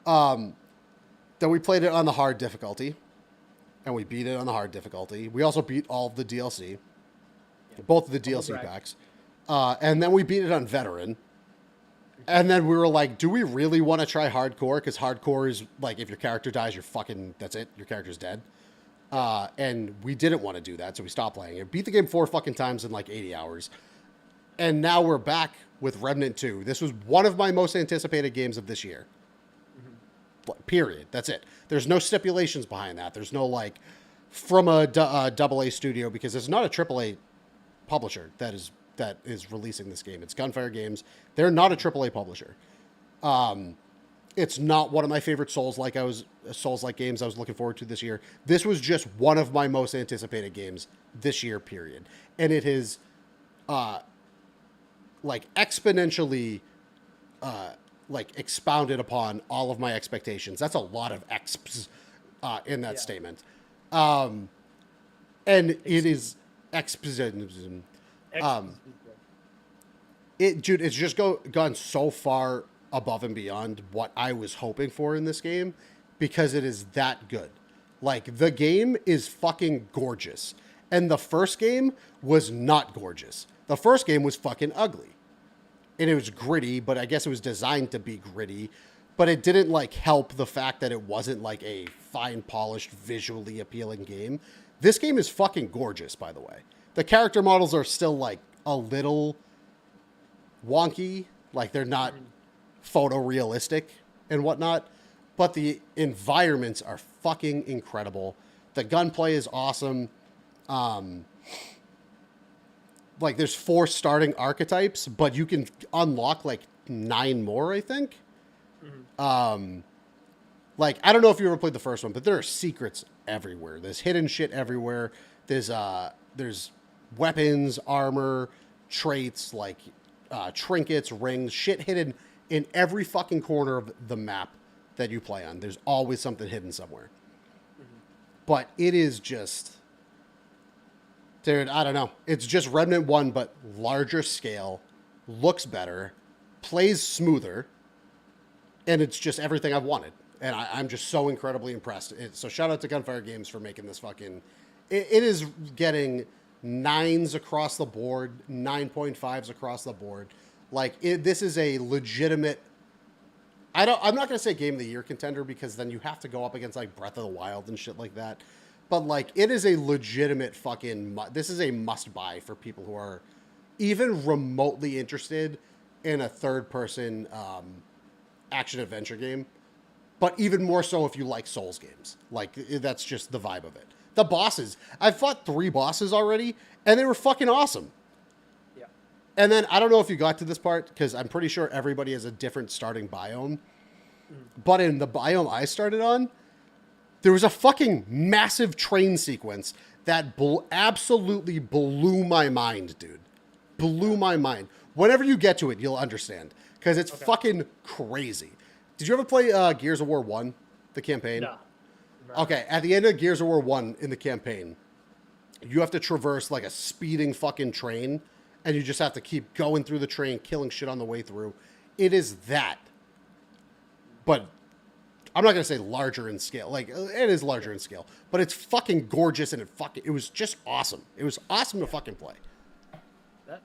Then we played it on the hard difficulty, and we beat it on the hard difficulty. We also beat all of the DLC, both of the DLC packs, and then we beat it on veteran. And then we were like, do we really want to try hardcore? Because hardcore is like, if your character dies, that's it. Your character's dead. And we didn't want to do that, so we stopped playing it. Beat the game 4 fucking times in like 80 hours. And now we're back with Remnant 2. This was one of my most anticipated games of this year. Mm-hmm. Period. That's it. There's no stipulations behind that. There's no, like, from a AA studio, because it's not a AAA publisher that is releasing this game. It's Gunfire Games. They're not a AAA publisher. It's not one of my favorite Souls-like games I was looking forward to this year. This was just one of my most anticipated games this year, period. And it is like exponentially expounded upon all of my expectations. That's a lot of exps in that statement. And it is exposition. Ex- It's just gone so far above and beyond what I was hoping for in this game because it is that good. Like, the game is fucking gorgeous. And the first game was not gorgeous. The first game was fucking ugly. And it was gritty, but I guess it was designed to be gritty. But it didn't, like, help the fact that it wasn't, like, a fine, polished, visually appealing game. This game is fucking gorgeous, by the way. The character models are still, like, a little wonky. Like, they're not photorealistic and whatnot. But the environments are fucking incredible. The gunplay is awesome. Like, there's 4 starting archetypes, but you can unlock, like, 9 more, I think. Like, I don't know if you ever played the first one, but there are secrets everywhere. There's hidden shit everywhere. There's weapons, armor, traits, like, trinkets, rings, shit hidden in every fucking corner of the map that you play on. There's always something hidden somewhere. But it is just... Dude, I don't know. It's just Remnant 1, but larger scale, looks better, plays smoother, and it's just everything I've wanted. And I'm just so incredibly impressed. So shout out to Gunfire Games for making this fucking... It is getting 9s across the board, 9.5s across the board. Like, this is a legitimate... I'm not going to say Game of the Year contender because then you have to go up against, like, Breath of the Wild and shit like that. But, like, it is a legitimate fucking... This is a must-buy for people who are even remotely interested in a third-person action-adventure game. But even more so if you like Souls games. Like, that's just the vibe of it. The bosses. I've fought 3 bosses already, and they were fucking awesome. Yeah. And then, I don't know if you got to this part, because I'm pretty sure everybody has a different starting biome. But in the biome I started on... There was a fucking massive train sequence that absolutely blew my mind, dude. Blew my mind. Whenever you get to it, you'll understand. Because it's fucking crazy. Did you ever play Gears of War 1, the campaign? No. Okay, at the end of Gears of War 1 in the campaign, you have to traverse like a speeding fucking train, and you just have to keep going through the train, killing shit on the way through. It is that. But... I'm not going to say larger in scale. Like, it is larger in scale. But it's fucking gorgeous, and it was just awesome. It was awesome to fucking play.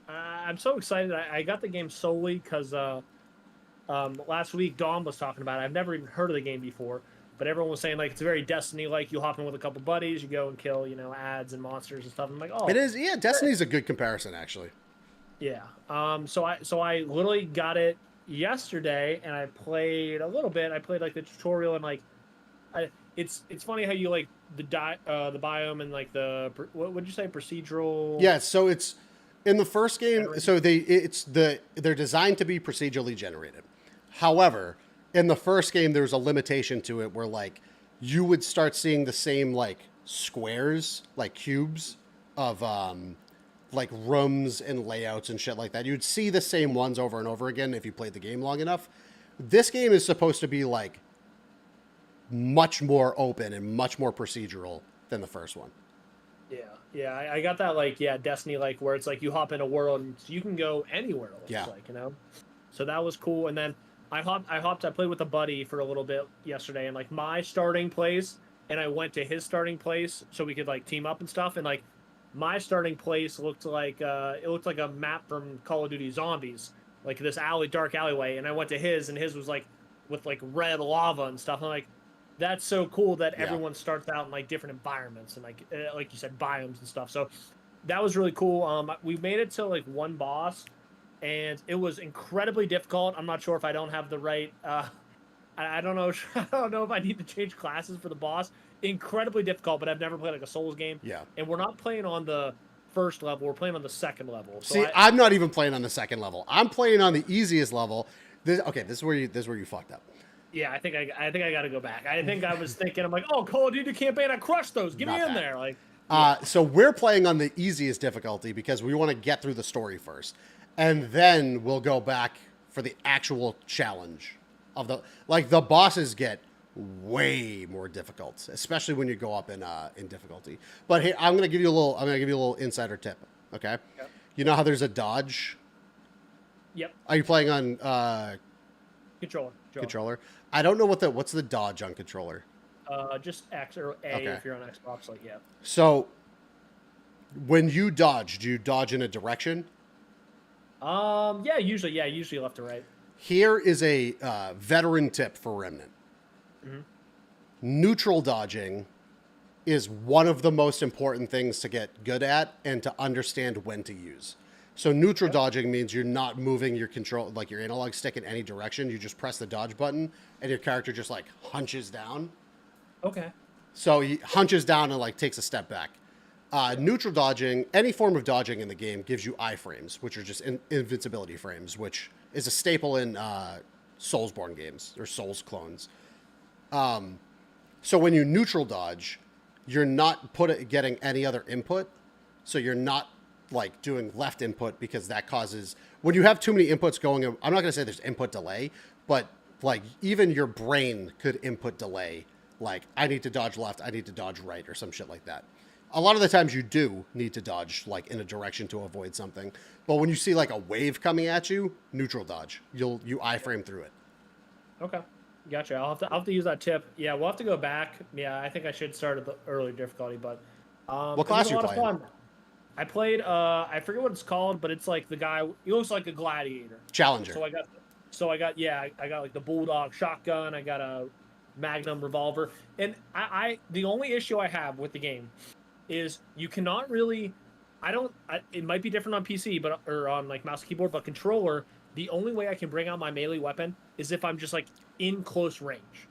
I'm so excited. I got the game solely because last week Dawn was talking about it. I've never even heard of the game before. But everyone was saying, like, it's very Destiny-like. You hop in with a couple buddies. You go and kill, ads and monsters and stuff. I'm like, oh. It is. Yeah, Destiny's a good comparison, actually. Yeah. So I literally got it yesterday, and I played a little bit. I played like the tutorial, and like, it's funny how you like the biome and like what would you say, procedural? Yeah, so it's in the first game. So they're designed to be procedurally generated. However, in the first game, there's a limitation to it where like you would start seeing the same like squares, like cubes of like rooms and layouts and shit like that. You'd see the same ones over and over again if you played the game long enough. This game is supposed to be like much more open and much more procedural than the first one. Yeah, I got that like Destiny like where it's like you hop in a world and you can go anywhere. So that was cool. And then I played with a buddy for a little bit yesterday, and like my starting place, and I went to his starting place so we could like team up and stuff, and like. My starting place looked like a map from Call of Duty Zombies, like this dark alleyway. And I went to his, and his was like with like red lava and stuff. I'm like, that's so cool that everyone starts out in like different environments and like you said, biomes and stuff. So that was really cool. We made it to like one boss, and it was incredibly difficult. I'm not sure if I don't have the right. I don't know. I don't know if I need to change classes for the boss. Incredibly difficult, but I've never played like a Souls game. Yeah. And we're not playing on the first level. We're playing on the second level. So See, I'm not even playing on the second level. I'm playing on the easiest level. This is where you fucked up. Yeah, I think I got to go back. I think I was thinking, I'm like, oh, Call of Duty campaign, I crushed those. Get me in there. Like. So we're playing on the easiest difficulty because we want to get through the story first, and then we'll go back for the actual challenge of the bosses get way more difficult, especially when you go up in difficulty. But hey, I'm gonna give you a little insider tip. Okay, Yep. You know how there's a dodge. Yep. Are you playing on controller? I don't know what's the dodge on controller. Just X or A Okay. if you're on Xbox. Like, yeah. So when you dodge, do you dodge in a direction? Yeah, usually left to right. Here is a veteran tip for Remnant. Mm-hmm. Neutral dodging is one of the most important things to get good at and to understand when to use. So neutral dodging means you're not moving your control, like your analog stick in any direction. You just press the dodge button and your character just like hunches down. Okay. So he hunches down and like takes a step back. Neutral dodging, any form of dodging in the game gives you iframes, which are just invincibility frames, which is a staple in Soulsborne games or Souls clones. So when you neutral dodge, you're not getting any other input. So you're not like doing left input because that causes, when you have too many inputs going, I'm not going to say there's input delay, but like even your brain could input delay. Like I need to dodge left, I need to dodge right or some shit like that. A lot of the times you do need to dodge like in a direction to avoid something. But when you see like a wave coming at you, neutral dodge. You iframe through it. Okay. Gotcha. I'll have to use that tip. Yeah, we'll have to go back. Yeah, I think I should start at the early difficulty, but What class it was you a lot of playing? fun. I played I forget what it's called, but it's like the guy, he looks like a gladiator. Challenger. So I got like the bulldog shotgun, I got a Magnum revolver. And I the only issue I have with the game is you cannot really it might be different on PC but or on like mouse and keyboard, but controller, the only way I can bring out my melee weapon is if I'm just like in close range.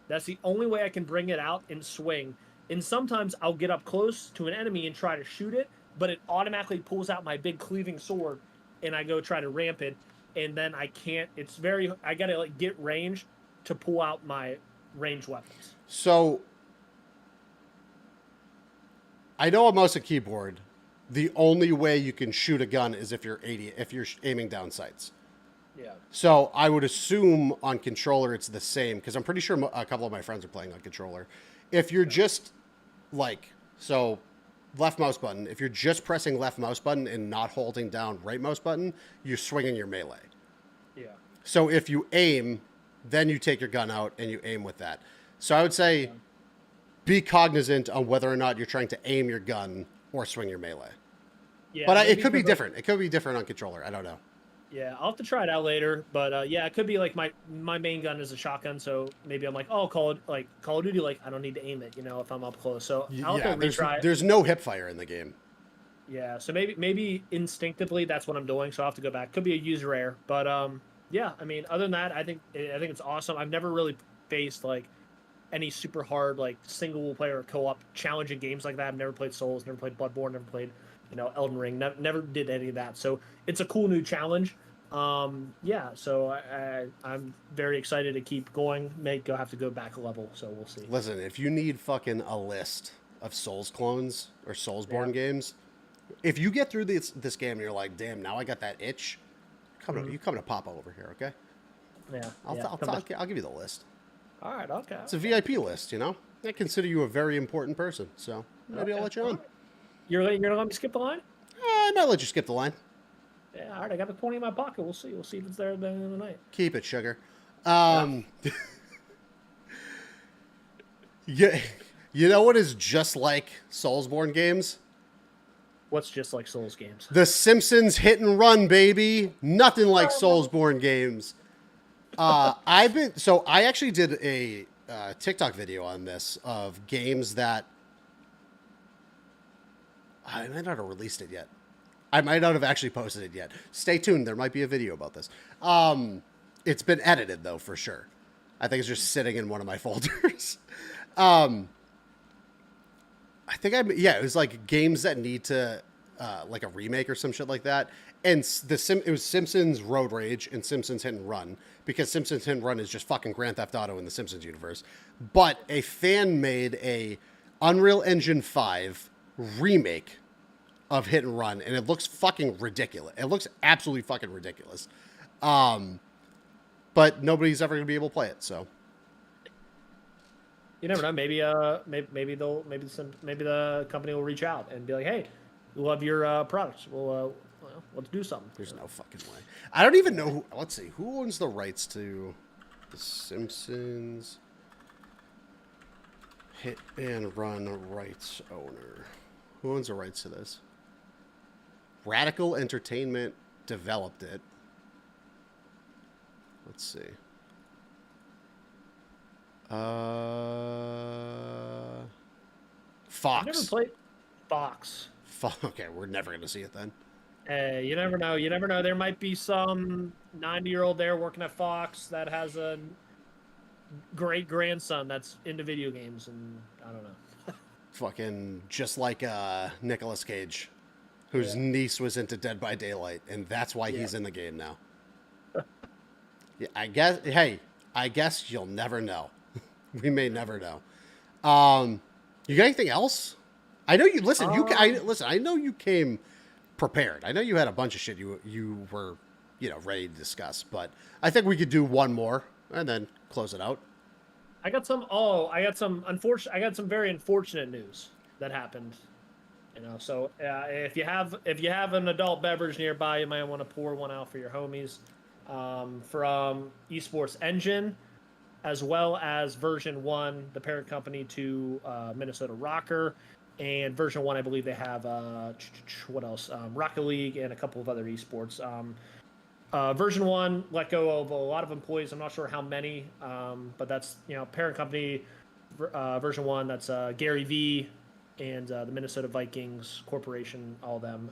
That's the only way I can bring it out and swing. And sometimes I'll get up close to an enemy and try to shoot it, but it automatically pulls out my big cleaving sword and I go try to ramp it, and then I can't. I gotta like get range to pull out my ranged weapons. So I know on mouse and keyboard, the only way you can shoot a gun is if you're aiming down sights. Yeah. So I would assume on controller it's the same, because I'm pretty sure a couple of my friends are playing on controller. If you're just like, so left mouse button, if you're just pressing left mouse button and not holding down right mouse button, you're swinging your melee. Yeah. So if you aim, then you take your gun out and you aim with that. So I would say be cognizant on whether or not you're trying to aim your gun or swing your melee. Yeah. But it could be different. It could be different on controller. I don't know. Yeah, I'll have to try it out later. But yeah, it could be like my main gun is a shotgun, so maybe I'm like, oh, Call of Duty, like I don't need to aim it, if I'm up close. So I'll have to retry it. There's no hip fire in the game. Yeah, so maybe instinctively that's what I'm doing. So I'll have to go back. Could be a user error, but yeah. I mean, other than that, I think it's awesome. I've never really faced like any super hard like single player co-op challenging games like that. I've never played Souls, never played Bloodborne, never played Elden Ring, never did any of that. So it's a cool new challenge. Yeah, so I'm very excited to keep going. I'll have to go back a level, so we'll see. Listen, if you need fucking a list of Souls clones or Soulsborne games, if you get through this game and you're like, damn, now I got that itch, you come to Papa over here, okay? Yeah, I'll give you the list. All right, okay. It's a VIP list, I consider you a very important person, so maybe I'll let you on. You're gonna let me skip the line? I might let you skip the line. Yeah, all right. I got the 20 in my pocket. We'll see. We'll see if it's there at the end of the night. Keep it, sugar. Yeah, you know what is just like Soulsborne games? What's just like Souls games? The Simpsons Hit and Run, baby. Nothing like Soulsborne games. I actually did a TikTok video on this of games that I might not have released it yet. I might not have actually posted it yet. Stay tuned. There might be a video about this. It's been edited, though, for sure. I think it's just sitting in one of my folders. I think it was like games that need to, like a remake or some shit like that. And it was Simpsons Road Rage and Simpsons Hit and Run, because Simpsons Hit and Run is just fucking Grand Theft Auto in the Simpsons universe. But a fan made a Unreal Engine 5 remake of Hit and Run, and it looks fucking ridiculous. It looks absolutely fucking ridiculous. But nobody's ever going to be able to play it, so. you never know. Maybe the company will reach out and be like, hey, we love your products. Let's do something. There's no fucking way. I don't even know who. Let's see. Who owns the rights to The Simpsons? Hit and Run rights owner. Who owns the rights to this? Radical Entertainment developed it. Let's see. Fox. I've never played Fox. Okay, we're never gonna see it then. Hey, you never know. You never know. There might be some 90-year-old there working at Fox that has a great grandson that's into video games, and I don't know. Fucking just like Nicolas Cage, whose niece was into Dead by Daylight, and that's why he's in the game now. Yeah, I guess. Hey, I guess you'll never know. We may never know. You got anything else? I know you listen. I know you came prepared. I know you had a bunch of shit you were ready to discuss, but I think we could do one more and then close it out. I got some very unfortunate news that happened. So if you have an adult beverage nearby, you might want to pour one out for your homies. From Esports Engine, as well as Version 1, the parent company to Minnesota Rocker, and Version 1, I believe they have what else? Rocket League and a couple of other esports. Version 1 let go of a lot of employees. I'm not sure how many, but that's parent company. Version 1, that's Gary V and the Minnesota Vikings Corporation, all of them.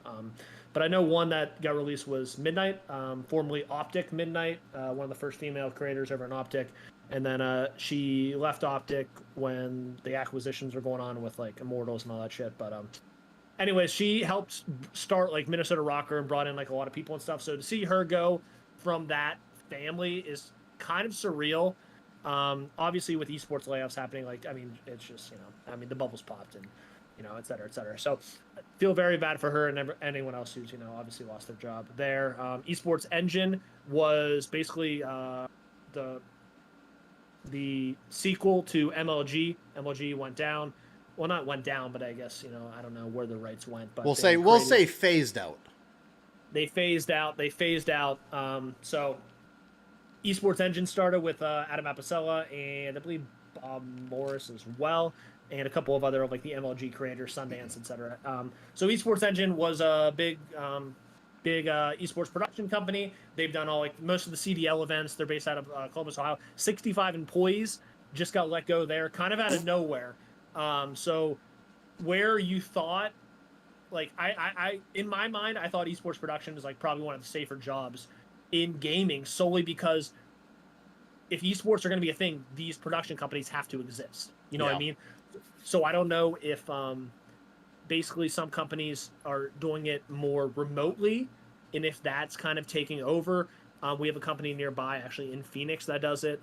But I know one that got released was Midnight, formerly Optic Midnight, one of the first female creators over in Optic. And then she left Optic when the acquisitions were going on with like Immortals and all that shit. But anyways, she helped start like Minnesota Rocker and brought in like a lot of people and stuff. So to see her go from that family is kind of surreal. Obviously with esports layoffs happening, it's just, the bubbles popped and, et cetera, et cetera. So I feel very bad for her and anyone else who's, obviously lost their job there. Esports Engine was basically the sequel to MLG. MLG went down. Well, not went down, but I guess, I don't know where the rights went. But we'll say phased out. They phased out. So Esports Engine started with Adam Apicella and I believe Bob Morris as well, and a couple of other like the MLG creators, Sundance, etc. So Esports Engine was a big esports production company. They've done all like most of the CDL events. They're based out of Columbus, Ohio. 65 employees just got let go there, kind of out of nowhere. So where you thought, like I in my mind, I thought esports production is like probably one of the safer jobs in gaming, solely because if esports are going to be a thing, these production companies have to exist. You know what I mean? So I don't know if basically some companies are doing it more remotely, and if that's kind of taking over. We have a company nearby, actually in Phoenix, that does it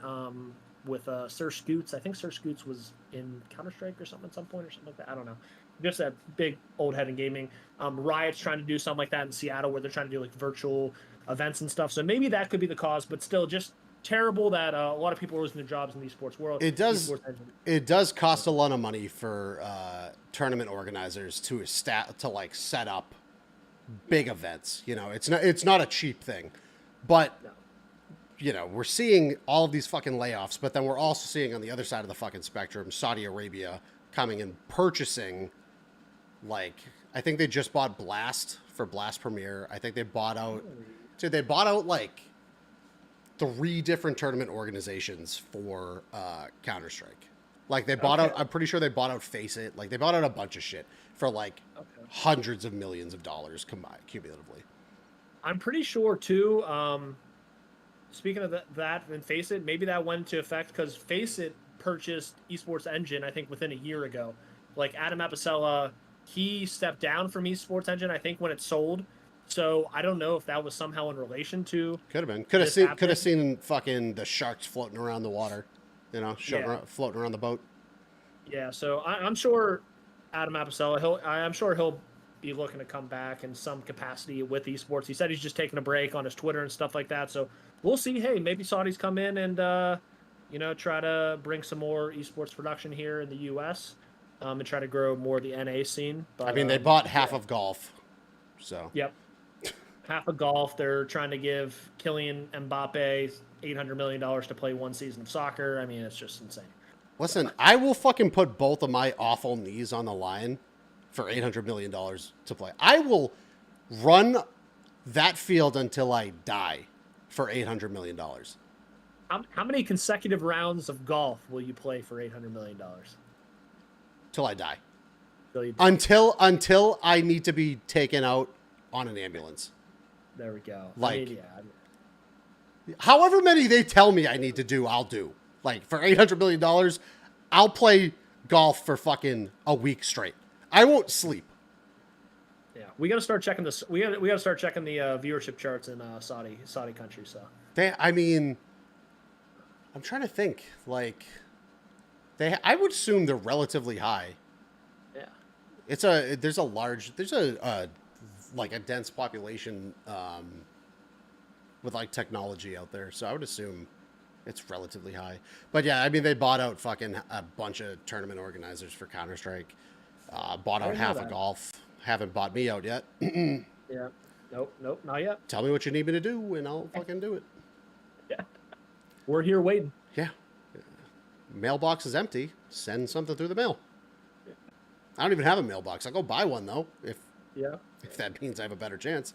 with Sir Scoots. I think Sir Scoots was in Counter-Strike or something at some point or something like that. I don't know. Just a big old head in gaming. Riot's trying to do something like that in Seattle, where they're trying to do like virtual events and stuff. So maybe that could be the cause, but still just terrible that a lot of people are losing their jobs in the esports world. It does cost a lot of money for tournament organizers to set up big events. It's not a cheap thing, but we're seeing all of these fucking layoffs, but then we're also seeing on the other side of the fucking spectrum, Saudi Arabia coming and purchasing, like, I think they just bought Blast for Blast Premier. I think they bought out, like 3 different tournament organizations for Counter-Strike. Like they bought out, I'm pretty sure they bought out Face It. Like they bought out a bunch of shit for like hundreds of millions of dollars combined cumulatively. I'm pretty sure too. Speaking of that and Face It, maybe that went into effect because Face It purchased Esports Engine, I think, within a year ago. Like Adam Apicella, he stepped down from Esports Engine, I think, when it sold. So I don't know if that was somehow in relation to. Could have been. Could have seen fucking the sharks floating around the water, floating around the boat. Yeah. So I'm sure Adam Apicella, I'm sure he'll be looking to come back in some capacity with esports. He said he's just taking a break on his Twitter and stuff like that. So we'll see. Hey, maybe Saudis come in and try to bring some more esports production here in the U.S. And try to grow more of the NA scene. But, I mean, they bought half of golf, so. Yep. Half of golf. They're trying to give Kylian Mbappe $800 million to play one season of soccer. I mean, it's just insane. Listen, I will fucking put both of my awful knees on the line for $800 million to play. I will run that field until I die for $800 million. How many consecutive rounds of golf will you play for $800 million? Till I die. Till Until I need to be taken out on an ambulance. There we go. Like, however many they tell me I need to do, I'll do. Like, for $800 million, I'll play golf for fucking a week straight. I won't sleep. Yeah, we got to start checking this. We got to start checking the viewership charts in Saudi country. So I mean, I'm trying to think. Like, I would assume they're relatively high. Yeah, there's a dense population with like technology out there, so I would assume it's relatively high. But yeah, I mean, they bought out fucking a bunch of tournament organizers for Counter-Strike. Bought out half of golf. Haven't bought me out yet. Yeah. Nope, not yet. Tell me what you need me to do, and I'll fucking do it. Yeah. We're here waiting. Yeah. Mailbox is empty. Send something through the mail. Yeah. I don't even have a mailbox. I'll go buy one, though, if that means I have a better chance.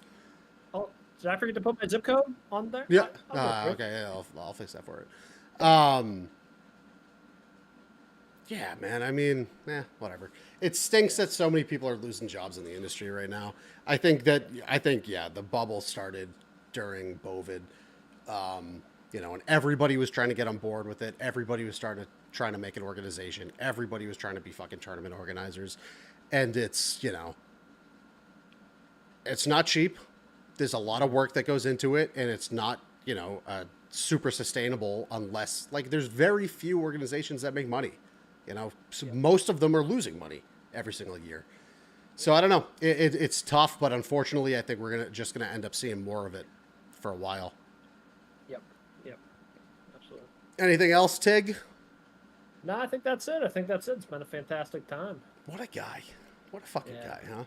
Oh, did I forget to put my zip code on there? Yeah. Okay, yeah, I'll fix that for it. Yeah, man. I mean, whatever. It stinks that so many people are losing jobs in the industry right now. I think the bubble started during COVID. And everybody was trying to get on board with it. Everybody was trying to make an organization. Everybody was trying to be fucking tournament organizers. And it's not cheap. There's a lot of work that goes into it, and it's not, super sustainable unless, like, there's very few organizations that make money. So most of them are losing money every single year. So I don't know. It's tough, but unfortunately, I think we're just gonna end up seeing more of it for a while. Yep. Absolutely. Anything else, Tig? No, I think that's it. It's been a fantastic time. What a guy. What a fucking guy, huh?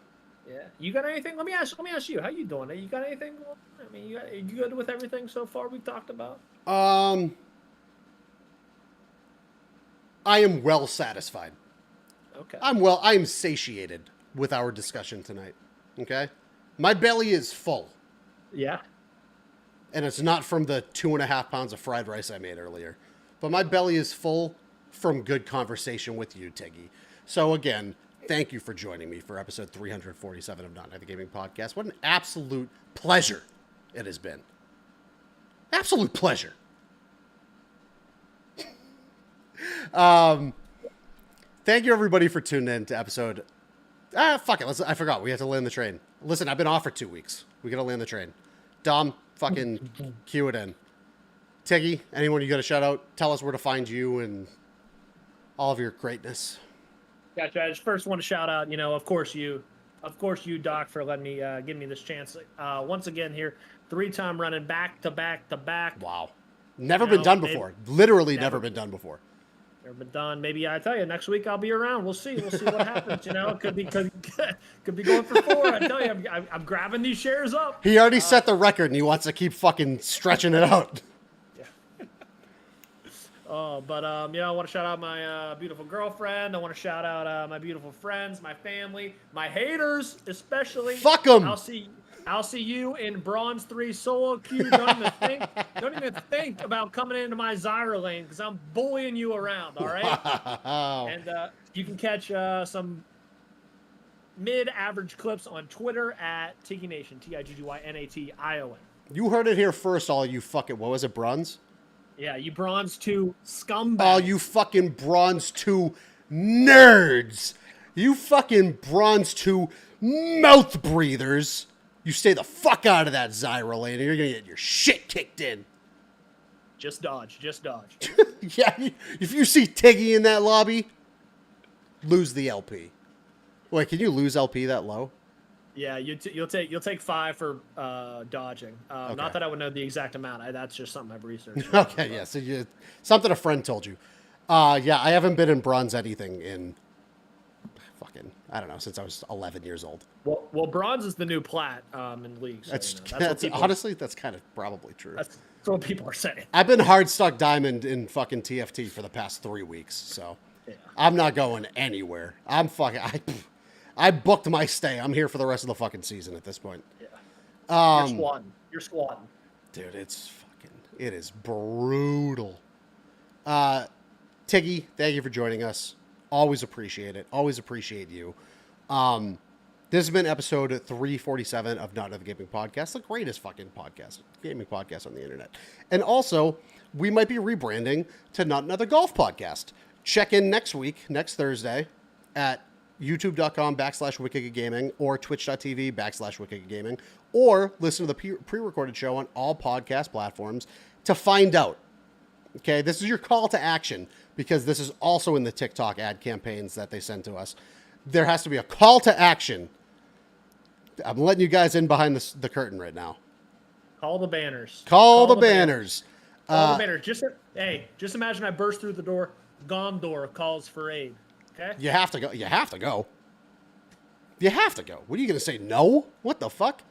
Yeah. You got anything? Let me ask you. How you doing? You got anything? I mean, are you good with everything so far we've talked about? I am well satisfied. Okay. I am satiated with our discussion tonight. Okay? My belly is full. Yeah. And it's not from the 2.5 pounds of fried rice I made earlier. But my belly is full from good conversation with you, Tiggy. So again, thank you for joining me for episode 347 of Not Another Gaming Podcast. What an absolute pleasure it has been. Absolute pleasure. Thank you everybody for tuning in to episode. Fuck it. I forgot. We have to land the train. Listen, I've been off for 2 weeks. We gotta land the train. Dom, fucking cue it in. Tiggy, anyone you got to shout out? Tell us where to find you and all of your greatness. Gotcha. I just first want to shout out, of course you, Doc, for letting me give me this chance. Once again here, 3-time running back to back to back. Wow. Never been done before. Literally never been done before. Never been done. Maybe I tell you next week I'll be around. We'll see. We'll see what happens. It could be going for 4. I tell you, I'm grabbing these shares up. He already set the record and he wants to keep fucking stretching it out. But I want to shout out my beautiful girlfriend. I want to shout out my beautiful friends, my family, my haters especially. Fuck them. I'll see you in Bronze 3 solo queue. Don't even think about coming into my Zyra lane because I'm bullying you around. All right. Wow. And you can catch some mid-average clips on Twitter at Tiggy Nation, TIGGYNATION. You heard it here first, all you fucking. What was it, Bronze? Yeah, you Bronze 2 scumbag. Oh, you fucking Bronze 2 nerds. You fucking Bronze 2 mouth breathers. You stay the fuck out of that Zyra lane, and you're going to get your shit kicked in. Just dodge. Yeah, if you see Tiggy in that lobby, lose the LP. Wait, can you lose LP that low? Yeah, you'll take 5 for dodging. Okay. Not that I would know the exact amount. That's just something I've researched. Okay, yeah. So something a friend told you. Yeah, I haven't been in bronze anything in fucking, I don't know, since I was 11 years old. Well, bronze is the new plat in leagues. So, That's honestly, that's kind of probably true. That's what people are saying. I've been hard stuck diamond in fucking TFT for the past 3 weeks, so Yeah. I'm not going anywhere. I booked my stay. I'm here for the rest of the fucking season at this point. Yeah. You're squatting. Dude, it is brutal. Tiggy, thank you for joining us. Always appreciate it. Always appreciate you. This has been episode 347 of Not Another Gaming Podcast, the greatest fucking gaming podcast on the internet. And also, we might be rebranding to Not Another Golf Podcast. Check in next Thursday, at youtube.com/WickedGaming or twitch.tv/WickedGaming, or listen to the pre-recorded show on all podcast platforms to find out. Okay, this is your call to action, because this is also in the TikTok ad campaigns that they send to us. There has to be a call to action. I'm letting you guys in behind the curtain right now. Call the banners. Call the banners. Call the banners. Just imagine I burst through the door. Gondor calls for aid. Okay? You have to go. You have to go. You have to go. What are you going to say? No? What the fuck?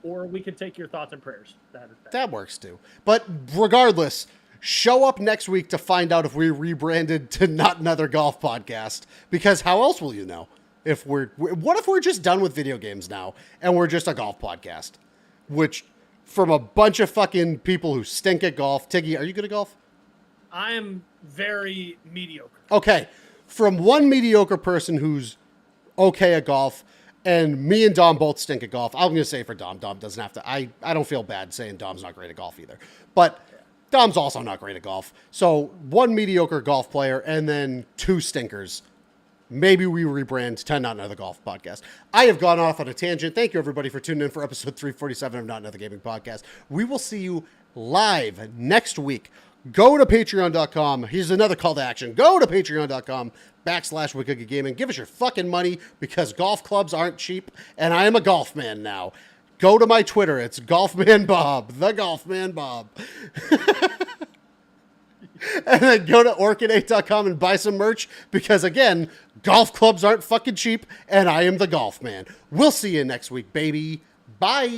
Or we could take your thoughts and prayers. That works too. But regardless, show up next week to find out if we rebranded to Not Another Golf Podcast. Because how else will you know? What if we're just done with video games now and we're just a golf podcast? Which, from a bunch of fucking people who stink at golf. Tiggy, are you good at golf? I am very mediocre. Okay. From one mediocre person who's okay at golf, and me and Dom both stink at golf. I'm going to say for Dom. Dom doesn't have to. I don't feel bad saying Dom's not great at golf either. But Dom's also not great at golf. So one mediocre golf player and then 2 stinkers. Maybe we rebrand to Not Another Golf Podcast. I have gone off on a tangent. Thank you, everybody, for tuning in for episode 347 of Not Another Gaming Podcast. We will see you live next week. Go to patreon.com. Here's another call to action. Go to patreon.com/WickedGaming. Give us your fucking money, because golf clubs aren't cheap, and I am a golf man now. Go to my Twitter. It's Golfman Bob. The Golfman Bob. And then go to orchid8.com and buy some merch, because, again, golf clubs aren't fucking cheap, and I am the golf man. We'll see you next week, baby. Bye.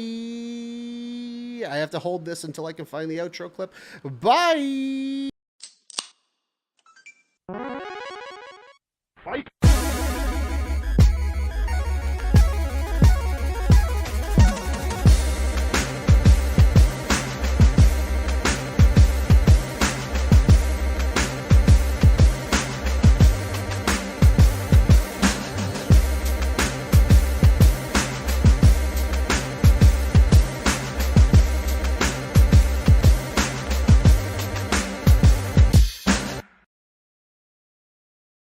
I have to hold this until I can find the outro clip. Bye. Fight!